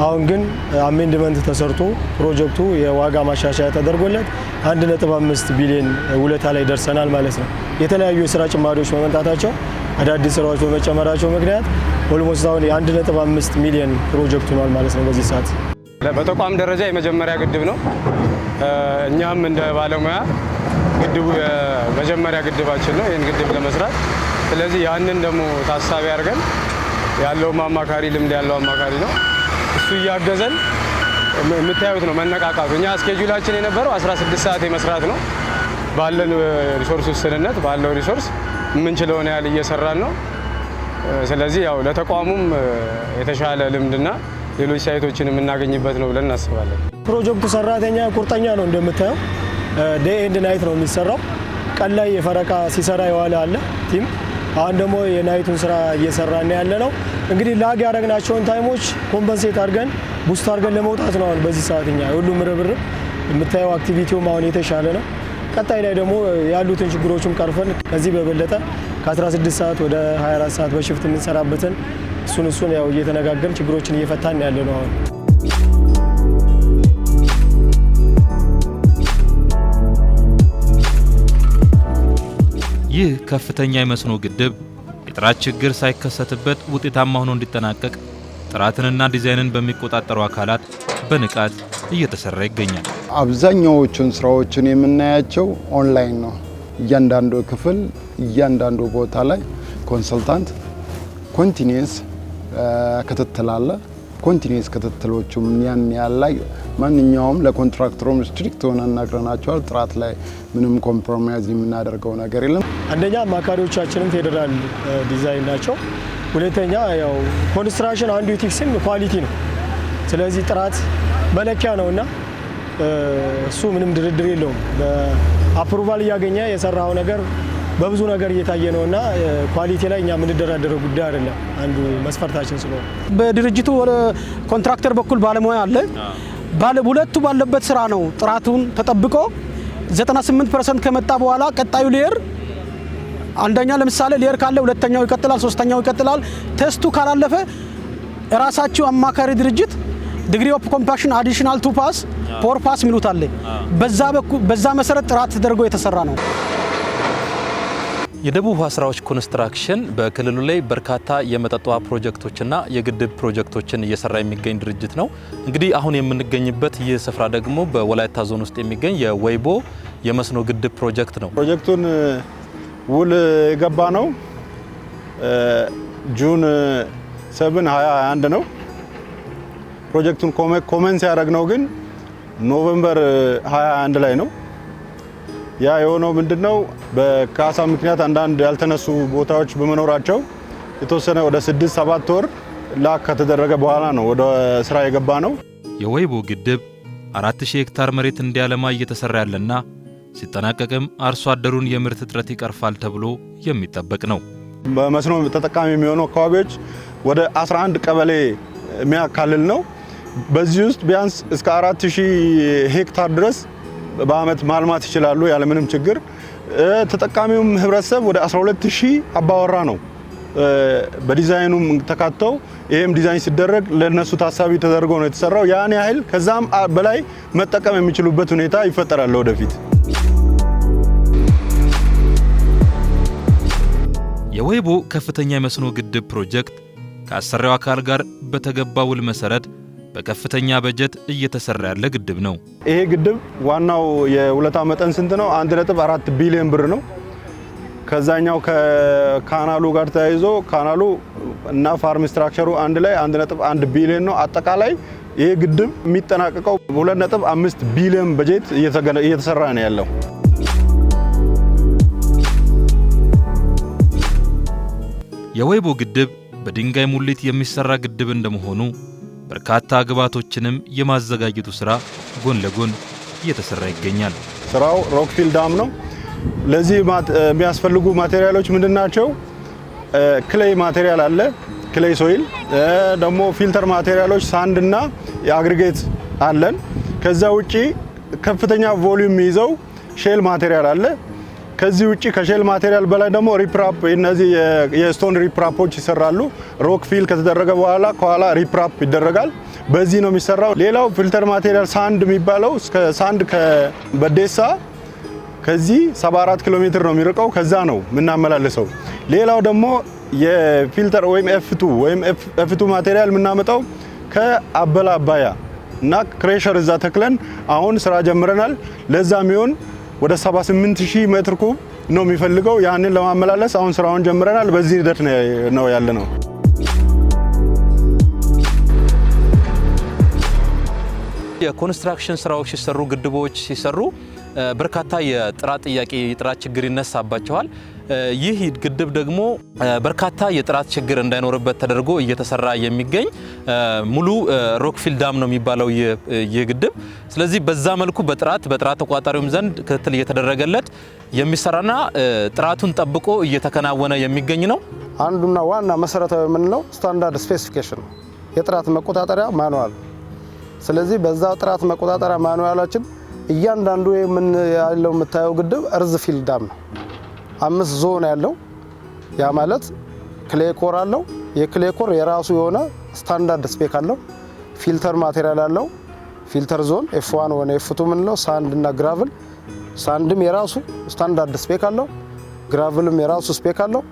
አሁን ግን አሜንድመንት ተሰርቶ ፕሮጀክቱ የዋጋ ማሻሻያ ተደርጎለት 1.5 ቢሊዮን ውለታ ላይ ደርሰናል ማለት ነው። የተለያዩ የስራ ጭማሪዎች በመምጣታቸው አዳዲስ ስራዎች በመጨመራቸው ምክንያት ኦልሞስት አሁን የ1.5 ሚሊዮን ፕሮጀክት ሆኗል ማለት ነው በዚህ ሰዓት። በተቋም ደረጃ የመጀመሪያ ግድብ ነው። እኛም እንደ ባለሙያ ግድቡ የመጀመሪያ ግድባችን ነው ይህን ግድብ ለመስራት። ስለዚህ ያንን ደግሞ ታሳቢ አድርገን ያለው አማካሪ ልምድ ያለው አማካሪ ነው እሱ እያገዘን የምታዩት ነው መነቃቃቱ። እኛ ስኬጁላችን የነበረው 16 ሰዓት የመስራት ነው። ባለን ሪሶርስ ውስንነት ባለው ሪሶርስ የምንችለውን ያህል እየሰራን ነው። ስለዚህ ያው ለተቋሙም የተሻለ ልምድና ሌሎች ሳይቶችን የምናገኝበት ነው ብለን እናስባለን። ፕሮጀክቱ ሰራተኛ ቁርጠኛ ነው። እንደምታየው ዴይ ኤንድ ናይት ነው የሚሰራው። ቀን ላይ የፈረቃ ሲሰራ የዋለ አለ ቲም። አሁን ደግሞ የናይቱን ስራ እየሰራን ያለ ነው። እንግዲህ ላግ ያደረግናቸውን ታይሞች ኮምፐንሴት አድርገን ቡስት አድርገን ለመውጣት ነው አሁን በዚህ ሰዓትኛ ሁሉም ርብርብ የምታየው አክቲቪቲውም አሁን የተሻለ ነው። ቀጣይ ላይ ደግሞ ያሉትን ችግሮችም ቀርፈን ከዚህ በበለጠ ከ16 ሰዓት ወደ 24 ሰዓት በሽፍት የምንሰራበትን እሱን ያው እየተነጋገርን ችግሮችን እየፈታን ያለ ነው አሁን። ይህ ከፍተኛ የመስኖ ግድብ የጥራት ችግር ሳይከሰትበት ውጤታማ ሆኖ እንዲጠናቀቅ ጥራትንና ዲዛይንን በሚቆጣጠሩ አካላት በንቃት እየተሰራ ይገኛል። አብዛኛዎቹን ስራዎችን የምናያቸው ኦንላይን ነው። እያንዳንዱ ክፍል እያንዳንዱ ቦታ ላይ ኮንሰልታንት ኮንቲኒየስ ክትትል አለ። ኮንቲኒየስ ክትትሎቹ ያን ያላይ ማንኛውም ለኮንትራክተሩም ስትሪክት ሆነ ነግረናቸዋል። ጥራት ላይ ምንም ኮምፕሮማይዝ የምናደርገው ነገር የለም። አንደኛ አማካሪዎቻችንም ፌዴራል ዲዛይን ናቸው። ሁለተኛ ያው ኮንስትራክሽን አንዱ ኢቲክስም ኳሊቲ ነው። ስለዚህ ጥራት መለኪያ ነውና እሱ ምንም ድርድር የለውም። በአፕሩቫል እያገኘ የሰራው ነገር በብዙ ነገር እየታየ ነውና ኳሊቲ ላይ እኛ የምንደራደረው ጉዳይ አይደለም። አንዱ መስፈርታችን ስለሆነ በድርጅቱ ወደ ኮንትራክተር በኩል ባለሙያ አለ። ሁለቱ ባለበት ስራ ነው ጥራቱን ተጠብቆ 98% ከመጣ በኋላ ቀጣዩ ሌየር አንደኛ ለምሳሌ ሌየር ካለ ሁለተኛው ይቀጥላል፣ ሶስተኛው ይቀጥላል። ቴስቱ ካላለፈ ራሳቸው አማካሪ ድርጅት ዲግሪ ኦፍ ኮምፓሽን አዲሽናል 2 ፓስ 4 ፓስ ሚሉት አለ። በዛ መሰረት ጥራት ተደርጎ የተሰራ ነው። የደቡብ ውሃ ስራዎች ኮንስትራክሽን በክልሉ ላይ በርካታ የመጠጥ ውሃ ፕሮጀክቶችና የግድብ ፕሮጀክቶችን እየሰራ የሚገኝ ድርጅት ነው። እንግዲህ አሁን የምንገኝበት ይህ ስፍራ ደግሞ በወላይታ ዞን ውስጥ የሚገኝ የወይቦ የመስኖ ግድብ ፕሮጀክት ነው። ፕሮጀክቱን ውል የገባ ነው ጁን 7 2021 ነው። ፕሮጀክቱን ኮመንስ ያደረግነው ግን ኖቬምበር 21 ላይ ነው። ያ የሆነው ምንድነው በካሳ ምክንያት አንዳንድ ያልተነሱ ቦታዎች በመኖራቸው የተወሰነ ወደ 6-7 ወር ላክ ከተደረገ በኋላ ነው ወደ ስራ የገባ ነው። የወይቦ ግድብ 4000 ሄክታር መሬት እንዲያለማ እየተሰራ ያለና ሲጠናቀቅም አርሶ አደሩን የምርት እጥረት ይቀርፋል ተብሎ የሚጠበቅ ነው። በመስኖ ተጠቃሚ የሚሆኑ አካባቢዎች ወደ 11 ቀበሌ የሚያካልል ነው። በዚህ ውስጥ ቢያንስ እስከ 4000 ሄክታር ድረስ በአመት ማልማት ይችላሉ ያለምንም ችግር። ተጠቃሚውም ህብረተሰብ ወደ 12000 አባወራ ነው በዲዛይኑም ተካተው ይሄም ዲዛይን ሲደረግ ለነሱ ታሳቢ ተደርጎ ነው የተሰራው። ያን ያህል ከዛም በላይ መጠቀም የሚችሉበት ሁኔታ ይፈጠራል ወደፊት። የወይቦ ከፍተኛ የመስኖ ግድብ ፕሮጀክት ከአሰሪው አካል ጋር በተገባው ውል መሰረት በከፍተኛ በጀት እየተሰራ ያለ ግድብ ነው። ይሄ ግድብ ዋናው የውለታ መጠን ስንት ነው? 1.4 ቢሊዮን ብር ነው። ከዛኛው ከካናሉ ጋር ተያይዞ ካናሉ እና ፋርም ስትራክቸሩ አንድ ላይ 1.1 ቢሊዮን ነው። አጠቃላይ ይሄ ግድብ የሚጠናቀቀው 2.5 ቢሊዮን በጀት እየተሰራ ነው ያለው። የወይቦ ግድብ በድንጋይ ሙሊት የሚሰራ ግድብ እንደመሆኑ በርካታ ግብዓቶችንም የማዘጋጀቱ ስራ ጎን ለጎን እየተሰራ ይገኛል። ስራው ሮክፊል ዳም ነው። ለዚህ የሚያስፈልጉ ማቴሪያሎች ምንድናቸው? ክሌይ ማቴሪያል አለ፣ ክሌይ ሶይል፣ ደግሞ ፊልተር ማቴሪያሎች ሳንድ እና የአግሪጌት አለን። ከዛ ውጪ ከፍተኛ ቮሊዩም ይዘው ሼል ማቴሪያል አለ። ከዚህ ውጪ ከሼል ማቴሪያል በላይ ደግሞ ሪፕራፕ እነዚህ የስቶን ሪፕራፖች ይሰራሉ። ሮክ ፊል ከተደረገ በኋላ ከኋላ ሪፕራፕ ይደረጋል። በዚህ ነው የሚሰራው። ሌላው ፊልተር ማቴሪያል ሳንድ የሚባለው እስከ ሳንድ ከበዴሳ ከዚህ 74 ኪሎ ሜትር ነው የሚርቀው። ከዛ ነው የምናመላልሰው። ሌላው ደግሞ የፊልተር ወይም ኤፍ2 ማቴሪያል የምናመጣው ከአበላ አባያ እና ክሬሸር እዛ ተክለን አሁን ስራ ጀምረናል። ለዛ የሚሆን ወደ 78000 ሜትር ኩብ ነው የሚፈልገው። ያንን ለማመላለስ አሁን ስራውን ጀምረናል። በዚህ ሂደት ነው ያለነው። የኮንስትራክሽን ስራዎች ሲሰሩ፣ ግድቦች ሲሰሩ በርካታ የጥራት ጥያቄ፣ የጥራት ችግር ይነሳባቸዋል። ይህ ግድብ ደግሞ በርካታ የጥራት ችግር እንዳይኖርበት ተደርጎ እየተሰራ የሚገኝ ሙሉ ሮክፊል ዳም ነው የሚባለው ይህ ግድብ። ስለዚህ በዛ መልኩ በጥራት ተቋጣሪውም ዘንድ ክትትል እየተደረገለት የሚሰራና ጥራቱን ጠብቆ እየተከናወነ የሚገኝ ነው። አንዱና ዋና መሰረታዊ የምንለው ስታንዳርድ ስፔሲፊኬሽን ነው፣ የጥራት መቆጣጠሪያ ማኑዋል። ስለዚህ በዛ ጥራት መቆጣጠሪያ ማኑዋላችን እያንዳንዱ ያለው የምታየው ግድብ እርዝ ፊል ዳም ነው። 5 ዞን ያለው ያ ማለት ክሌይ ኮር አለው። የክሌይ ኮር የራሱ የሆነ ስታንዳርድ ስፔክ አለው። ፊልተር ማቴሪያል አለው። ፊልተር ዞን F1 ወነ F2 ምንለው ሳንድ እና ግራቭል። ሳንድም የራሱ ስታንዳርድ ስፔክ አለው። ግራቭልም የራሱ ስፔክ አለው።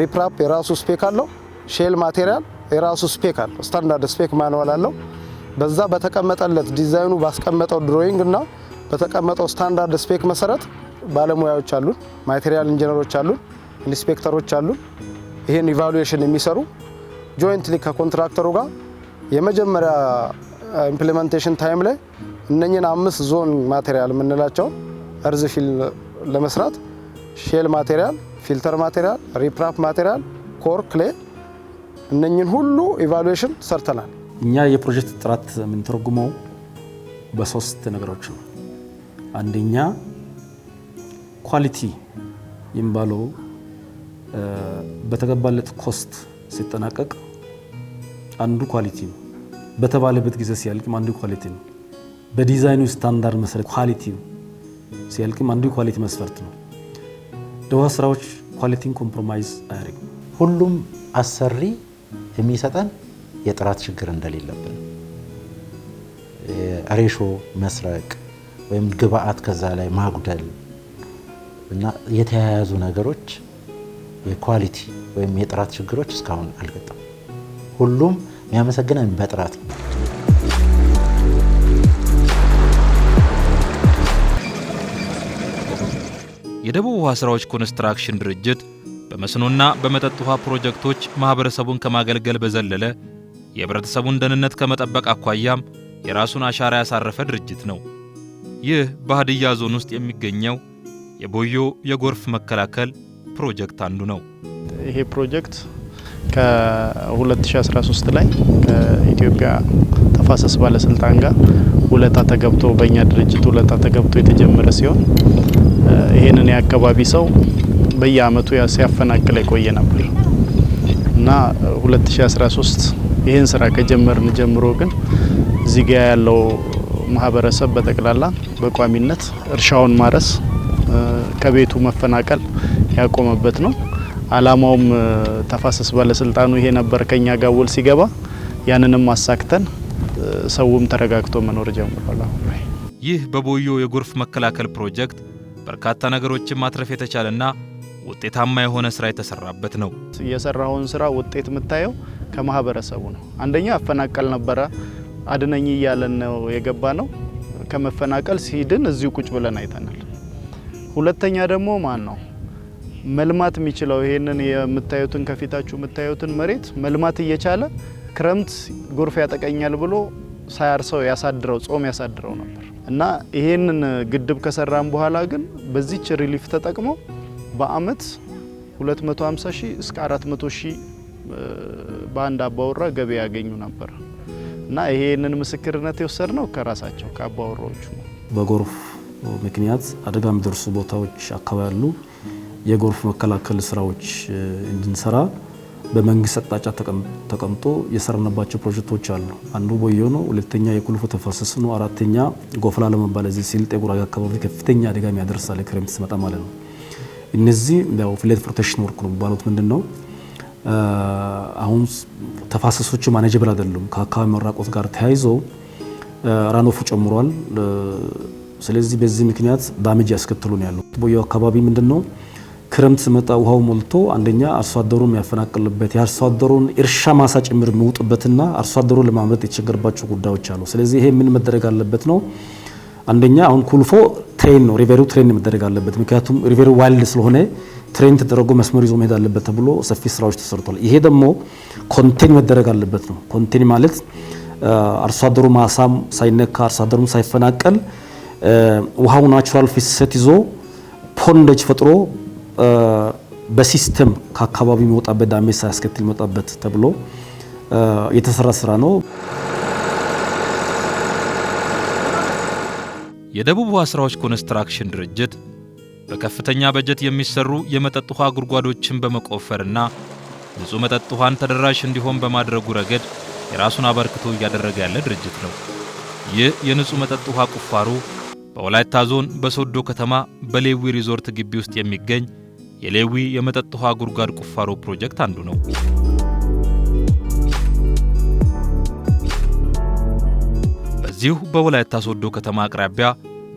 ሪፕራፕ የራሱ ስፔክ አለው። ሼል ማቴሪያል የራሱ ስፔክ አለው። ስታንዳርድ ስፔክ ማኑዋል አለው። በዛ በተቀመጠለት ዲዛይኑ ባስቀመጠው ድሮይንግ እና በተቀመጠው ስታንዳርድ ስፔክ መሰረት ባለሙያዎች አሉን፣ ማቴሪያል ኢንጂነሮች አሉን፣ ኢንስፔክተሮች አሉን። ይሄን ኢቫሉዌሽን የሚሰሩ ጆይንትሊ ከኮንትራክተሩ ጋር የመጀመሪያ ኢምፕሊሜንቴሽን ታይም ላይ እነኚህን 5 ዞን ማቴሪያል የምንላቸው እርዝ ፊል ለመስራት ሼል ማቴሪያል፣ ፊልተር ማቴሪያል፣ ሪፕራፕ ማቴሪያል፣ ኮር፣ ክሌይ እነኚህን ሁሉ ኢቫሉዌሽን ሰርተናል። እኛ የፕሮጀክት ጥራት የምንተረጉመው በሶስት ነገሮች ነው። አንደኛ ኳሊቲ የሚባለው በተገባለት ኮስት ሲጠናቀቅ አንዱ ኳሊቲ ነው። በተባለበት ጊዜ ሲያልቅም አንዱ ኳሊቲ ነው። በዲዛይኑ ስታንዳርድ መሰረት ኳሊቲ ሲያልቅም አንዱ ኳሊቲ መስፈርት ነው። የውሃ ስራዎች ኳሊቲን ኮምፕሮማይዝ አያደርግም። ሁሉም አሰሪ የሚሰጠን የጥራት ችግር እንደሌለብን ሬሾ መስረቅ ወይም ግብአት ከዛ ላይ ማጉደል እና የተያያዙ ነገሮች የኳሊቲ ወይም የጥራት ችግሮች እስካሁን አልገጠም። ሁሉም የሚያመሰግነን በጥራት ነው። የደቡብ ውሃ ስራዎች ኮንስትራክሽን ድርጅት በመስኖና በመጠጥ ውሃ ፕሮጀክቶች ማህበረሰቡን ከማገልገል በዘለለ የህብረተሰቡን ደህንነት ከመጠበቅ አኳያም የራሱን አሻራ ያሳረፈ ድርጅት ነው። ይህ በሀዲያ ዞን ውስጥ የሚገኘው የቦዮ የጎርፍ መከላከል ፕሮጀክት አንዱ ነው። ይሄ ፕሮጀክት ከ2013 ላይ ከኢትዮጵያ ተፋሰስ ባለስልጣን ጋር ውለታ ተገብቶ በእኛ ድርጅት ውለታ ተገብቶ የተጀመረ ሲሆን ይሄንን የአካባቢ ሰው በየአመቱ ሲያፈናቅል የቆየ ነበር እና 2013 ይሄን ስራ ከጀመርን ጀምሮ ግን እዚህ ጋር ያለው ማህበረሰብ በጠቅላላ በቋሚነት እርሻውን ማረስ ከቤቱ መፈናቀል ያቆመበት ነው። አላማውም ተፋሰስ ባለስልጣኑ ይሄ ነበር ከኛ ጋር ውል ሲገባ ያንንም አሳክተን ሰውም ተረጋግቶ መኖር ጀምሯል። ይህ በቦዮ የጎርፍ መከላከል ፕሮጀክት በርካታ ነገሮችን ማትረፍ የተቻለና ውጤታማ የሆነ ስራ የተሰራበት ነው። የሰራውን ስራ ውጤት የምታየው ከማህበረሰቡ ነው። አንደኛ አፈናቀል ነበረ አድነኝ እያለን ነው የገባ ነው። ከመፈናቀል ሲድን እዚሁ ቁጭ ብለን አይተናል። ሁለተኛ ደግሞ ማን ነው መልማት የሚችለው ይሄንን የምታዩትን ከፊታችሁ የምታዩትን መሬት መልማት እየቻለ ክረምት ጎርፍ ያጠቀኛል ብሎ ሳያርሰው ያሳድረው ጾም ያሳድረው ነበር እና ይሄንን ግድብ ከሰራን በኋላ ግን በዚች ሪሊፍ ተጠቅሞ በአመት 250 ሺህ እስከ 400 ሺህ በአንድ አባወራ ገቢ ያገኙ ነበር እና ይሄንን ምስክርነት የወሰድነው ከራሳቸው ከአባወራዎቹ ነው። በጎርፍ ምክንያት አደጋ የሚደርሱ ቦታዎች አካባቢ ያሉ የጎርፍ መከላከል ስራዎች እንድንሰራ በመንግስት አቅጣጫ ተቀምጦ የሰራንባቸው ፕሮጀክቶች አሉ። አንዱ ቦዮ ነው፣ ሁለተኛ የኩልፎ ተፋሰስ ነው፣ አራተኛ ጎፍላ ለመባል እዚህ ሲልጤ ጉራጌ አካባቢ ከፍተኛ አደጋ የሚያደርሳል ክረምት ሲመጣ ማለት ነው። እነዚህ ያው ፍሌት ፕሮቴክሽን ወርክ ነው ባሉት ምንድነው አሁን ተፋሰሶቹ ማኔጀብል አይደሉም። ከአካባቢ መራቆት ጋር ተያይዞ ራኖፉ ጨምሯል። ስለዚህ በዚህ ምክንያት ዳሜጅ ያስከትሉ ነው ያለው። ቦዮ አካባቢ ምንድነው ክረምት ሲመጣ ውሃው ሞልቶ አንደኛ አርሶ አደሩን የሚያፈናቅልበት የአርሶ አደሩን እርሻ ማሳ ጭምር የሚወጡበትና አርሶ አደሩን ለማምረት የተቸገረባቸው ጉዳዮች አሉ። ስለዚህ ይሄ ምን መደረግ አለበት ነው? አንደኛ አሁን ኩልፎ ትሬን ነው ሪቨሩ ትሬን መደረግ አለበት። ምክንያቱም ሪቨሩ ዋይልድ ስለሆነ ትሬን ተደረጎ መስመር ይዞ መሄድ አለበት ተብሎ ሰፊ ስራዎች ተሰርቷል። ይሄ ደግሞ ኮንቴን መደረግ አለበት ነው። ኮንቴን ማለት አርሶ አደሩ ማሳም ሳይነካ አርሶ አደሩም ሳይፈናቀል ውሃው ናቹራል ፍሰት ይዞ ፖንዶች ፈጥሮ በሲስተም ከአካባቢ የሚወጣበት ዳሜጅ ሳያስከትል የሚወጣበት ተብሎ የተሰራ ስራ ነው። የደቡብ ውሃ ስራዎች ኮንስትራክሽን ድርጅት በከፍተኛ በጀት የሚሰሩ የመጠጥ ውሃ ጉድጓዶችን በመቆፈርና ንጹህ መጠጥ ውሃን ተደራሽ እንዲሆን በማድረጉ ረገድ የራሱን አበርክቶ እያደረገ ያለ ድርጅት ነው። ይህ የንጹህ መጠጥ ውሃ ቁፋሮ በወላይታ ዞን በሶዶ ከተማ በሌዊ ሪዞርት ግቢ ውስጥ የሚገኝ የሌዊ የመጠጥ ውሃ ጉድጓድ ቁፋሮ ፕሮጀክት አንዱ ነው። በዚሁ በወላይታ ሶዶ ከተማ አቅራቢያ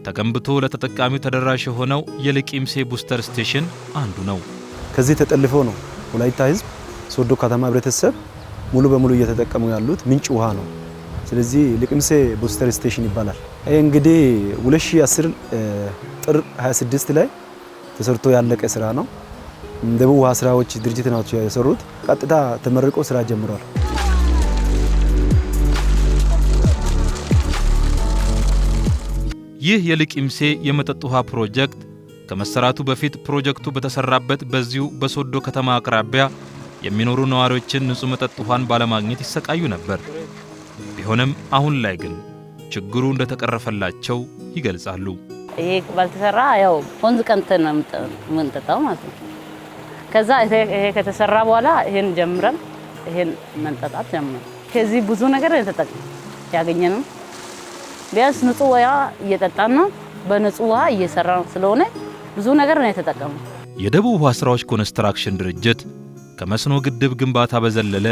ተገንብቶ ለተጠቃሚው ተደራሽ የሆነው የልቂምሴ ቡስተር ስቴሽን አንዱ ነው። ከዚህ ተጠልፎ ነው ወላይታ ህዝብ ሶዶ ከተማ ህብረተሰብ ሙሉ በሙሉ እየተጠቀሙ ያሉት ምንጭ ውሃ ነው። ስለዚህ ልቂምሴ ቡስተር ስቴሽን ይባላል። ይሄ እንግዲህ 2010 ጥር 26 ላይ ተሰርቶ ያለቀ ስራ ነው። ደቡብ ውሃ ስራዎች ድርጅት ናቸው የሰሩት። ቀጥታ ተመርቆ ስራ ጀምሯል። ይህ የልቂምሴ የመጠጥ ውሃ ፕሮጀክት ከመሰራቱ በፊት ፕሮጀክቱ በተሰራበት በዚሁ በሶዶ ከተማ አቅራቢያ የሚኖሩ ነዋሪዎችን ንጹህ መጠጥ ውሃን ባለማግኘት ይሰቃዩ ነበር። ቢሆንም አሁን ላይ ግን ችግሩ እንደተቀረፈላቸው ይገልጻሉ። ይሄ ባልተሰራ ያው ወንዝ ቀንተን ነው የምንጠጣው ማለት ነው። ከዛ ይሄ ከተሰራ በኋላ ይሄን ጀምረን ይሄን መንጠጣት ጀምረን ከዚህ ብዙ ነገር ያገኘነው ቢያንስ ንጹህ ውሃ እየጠጣን ነው። በንጹህ ውሃ እየሰራን ስለሆነ ብዙ ነገር ነው የተጠቀመው። የደቡብ ውሃ ስራዎች ኮንስትራክሽን ድርጅት ከመስኖ ግድብ ግንባታ በዘለለ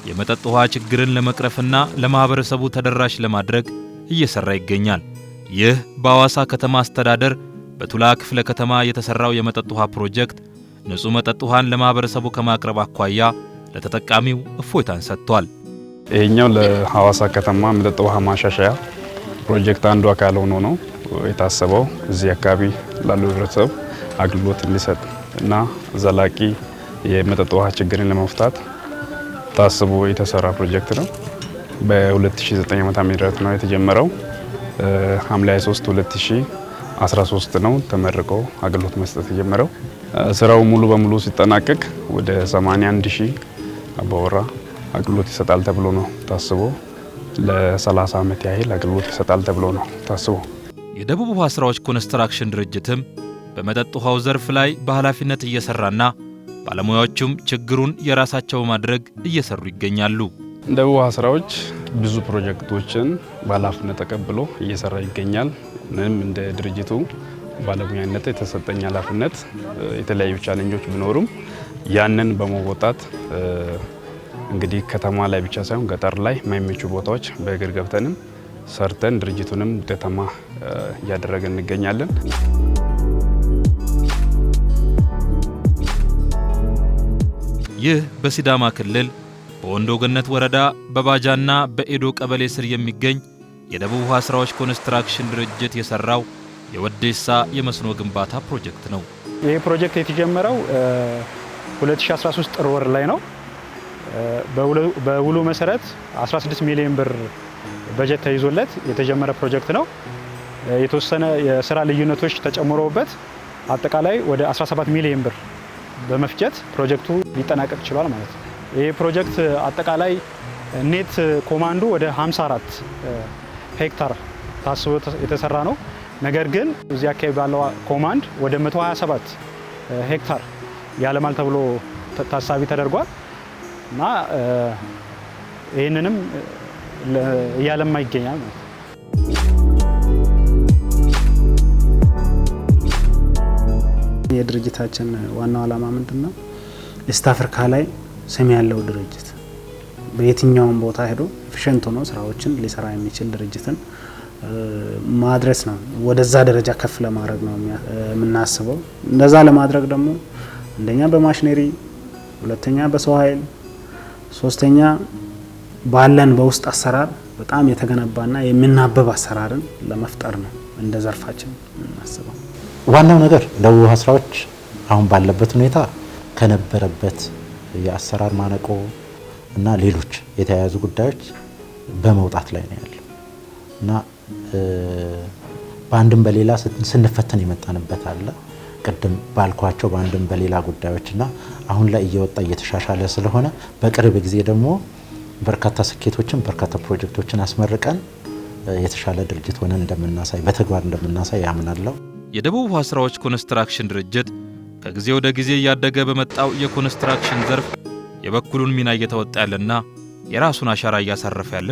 የመጠጥ ውሃ ችግርን ለመቅረፍና ለማህበረሰቡ ተደራሽ ለማድረግ እየሰራ ይገኛል። ይህ በአዋሳ ከተማ አስተዳደር በቱላ ክፍለ ከተማ የተሰራው የመጠጥ ውሃ ፕሮጀክት ንጹህ መጠጥ ውሃን ለማህበረሰቡ ከማቅረብ አኳያ ለተጠቃሚው እፎይታን ሰጥቷል። ይሄኛው ለሐዋሳ ከተማ መጠጥ ውሃ ማሻሻያ ፕሮጀክት አንዱ አካል ሆኖ ነው የታሰበው። እዚህ አካባቢ ላሉ ህብረተሰብ አገልግሎት እንዲሰጥ እና ዘላቂ የመጠጥ ውሃ ችግርን ለመፍታት ታስቦ የተሰራ ፕሮጀክት ነው። በ2009 ዓ.ም ነው የተጀመረው። ሐምሌ 23 2013 ነው ተመርቆ አገልግሎት መስጠት የጀመረው። ስራው ሙሉ በሙሉ ሲጠናቀቅ ወደ 81000 አባወራ አገልግሎት ይሰጣል ተብሎ ነው ታስቦ ለ30 ዓመት ያህል አገልግሎት ይሰጣል ተብሎ ነው ታስቦ። የደቡብ ውሃ ስራዎች ኮንስትራክሽን ድርጅትም በመጠጥ ውሃው ዘርፍ ላይ በኃላፊነት እየሰራና ባለሙያዎቹም ችግሩን የራሳቸው ማድረግ እየሰሩ ይገኛሉ። ደቡብ ውሃ ስራዎች ብዙ ፕሮጀክቶችን በኃላፊነት ተቀብሎ እየሰራ ይገኛል። ምንም እንደ ድርጅቱ ባለሙያነት የተሰጠኝ ኃላፊነት የተለያዩ ቻሌንጆች ቢኖሩም ያንን በመወጣት እንግዲህ ከተማ ላይ ብቻ ሳይሆን ገጠር ላይ የማይመቹ ቦታዎች በእግር ገብተንም ሰርተን ድርጅቱንም ውጤታማ እያደረገን እንገኛለን። ይህ በሲዳማ ክልል በወንዶ ገነት ወረዳ በባጃና በኤዶ ቀበሌ ስር የሚገኝ የደቡብ ውሃ ስራዎች ኮንስትራክሽን ድርጅት የሰራው የወዴሳ የመስኖ ግንባታ ፕሮጀክት ነው። ይህ ፕሮጀክት የተጀመረው 2013 ጥር ወር ላይ ነው። በውሉ መሰረት 16 ሚሊዮን ብር በጀት ተይዞለት የተጀመረ ፕሮጀክት ነው። የተወሰነ የስራ ልዩነቶች ተጨምሮበት አጠቃላይ ወደ 17 ሚሊዮን ብር በመፍጀት ፕሮጀክቱ ሊጠናቀቅ ችሏል ማለት ነው። ይህ ፕሮጀክት አጠቃላይ ኔት ኮማንዱ ወደ 54 ሄክታር ታስቦ የተሰራ ነው። ነገር ግን እዚህ አካባቢ ባለው ኮማንድ ወደ 127 ሄክታር ያለማል ተብሎ ታሳቢ ተደርጓል እና ይህንንም እያለማ ይገኛል ማለት ነው። የድርጅታችን ዋናው ዓላማ ምንድነው? ኢስት አፍሪካ ላይ ስም ያለው ድርጅት በየትኛውም ቦታ ሄዶ ኤፊሽንት ሆኖ ስራዎችን ሊሰራ የሚችል ድርጅትን ማድረስ ነው። ወደዛ ደረጃ ከፍ ለማድረግ ነው የምናስበው። እንደዛ ለማድረግ ደግሞ አንደኛ በማሽነሪ፣ ሁለተኛ በሰው ኃይል፣ ሶስተኛ ባለን በውስጥ አሰራር በጣም የተገነባና የሚናበብ አሰራርን ለመፍጠር ነው እንደ ዘርፋችን የምናስበው። ዋናው ነገር ደቡብ ውሃ ስራዎች አሁን ባለበት ሁኔታ ከነበረበት የአሰራር ማነቆ እና ሌሎች የተያያዙ ጉዳዮች በመውጣት ላይ ነው ያለው እና በአንድም በሌላ ስንፈተን የመጣንበት አለ። ቅድም ባልኳቸው በአንድም በሌላ ጉዳዮችና አሁን ላይ እየወጣ እየተሻሻለ ስለሆነ በቅርብ ጊዜ ደግሞ በርካታ ስኬቶችን በርካታ ፕሮጀክቶችን አስመርቀን የተሻለ ድርጅት ሆነን እንደምናሳይ በተግባር እንደምናሳይ ያምናለሁ። የደቡብ ውሃ ስራዎች ኮንስትራክሽን ድርጅት ከጊዜ ወደ ጊዜ እያደገ በመጣው የኮንስትራክሽን ዘርፍ የበኩሉን ሚና እየተወጣ ያለና የራሱን አሻራ እያሳረፈ ያለ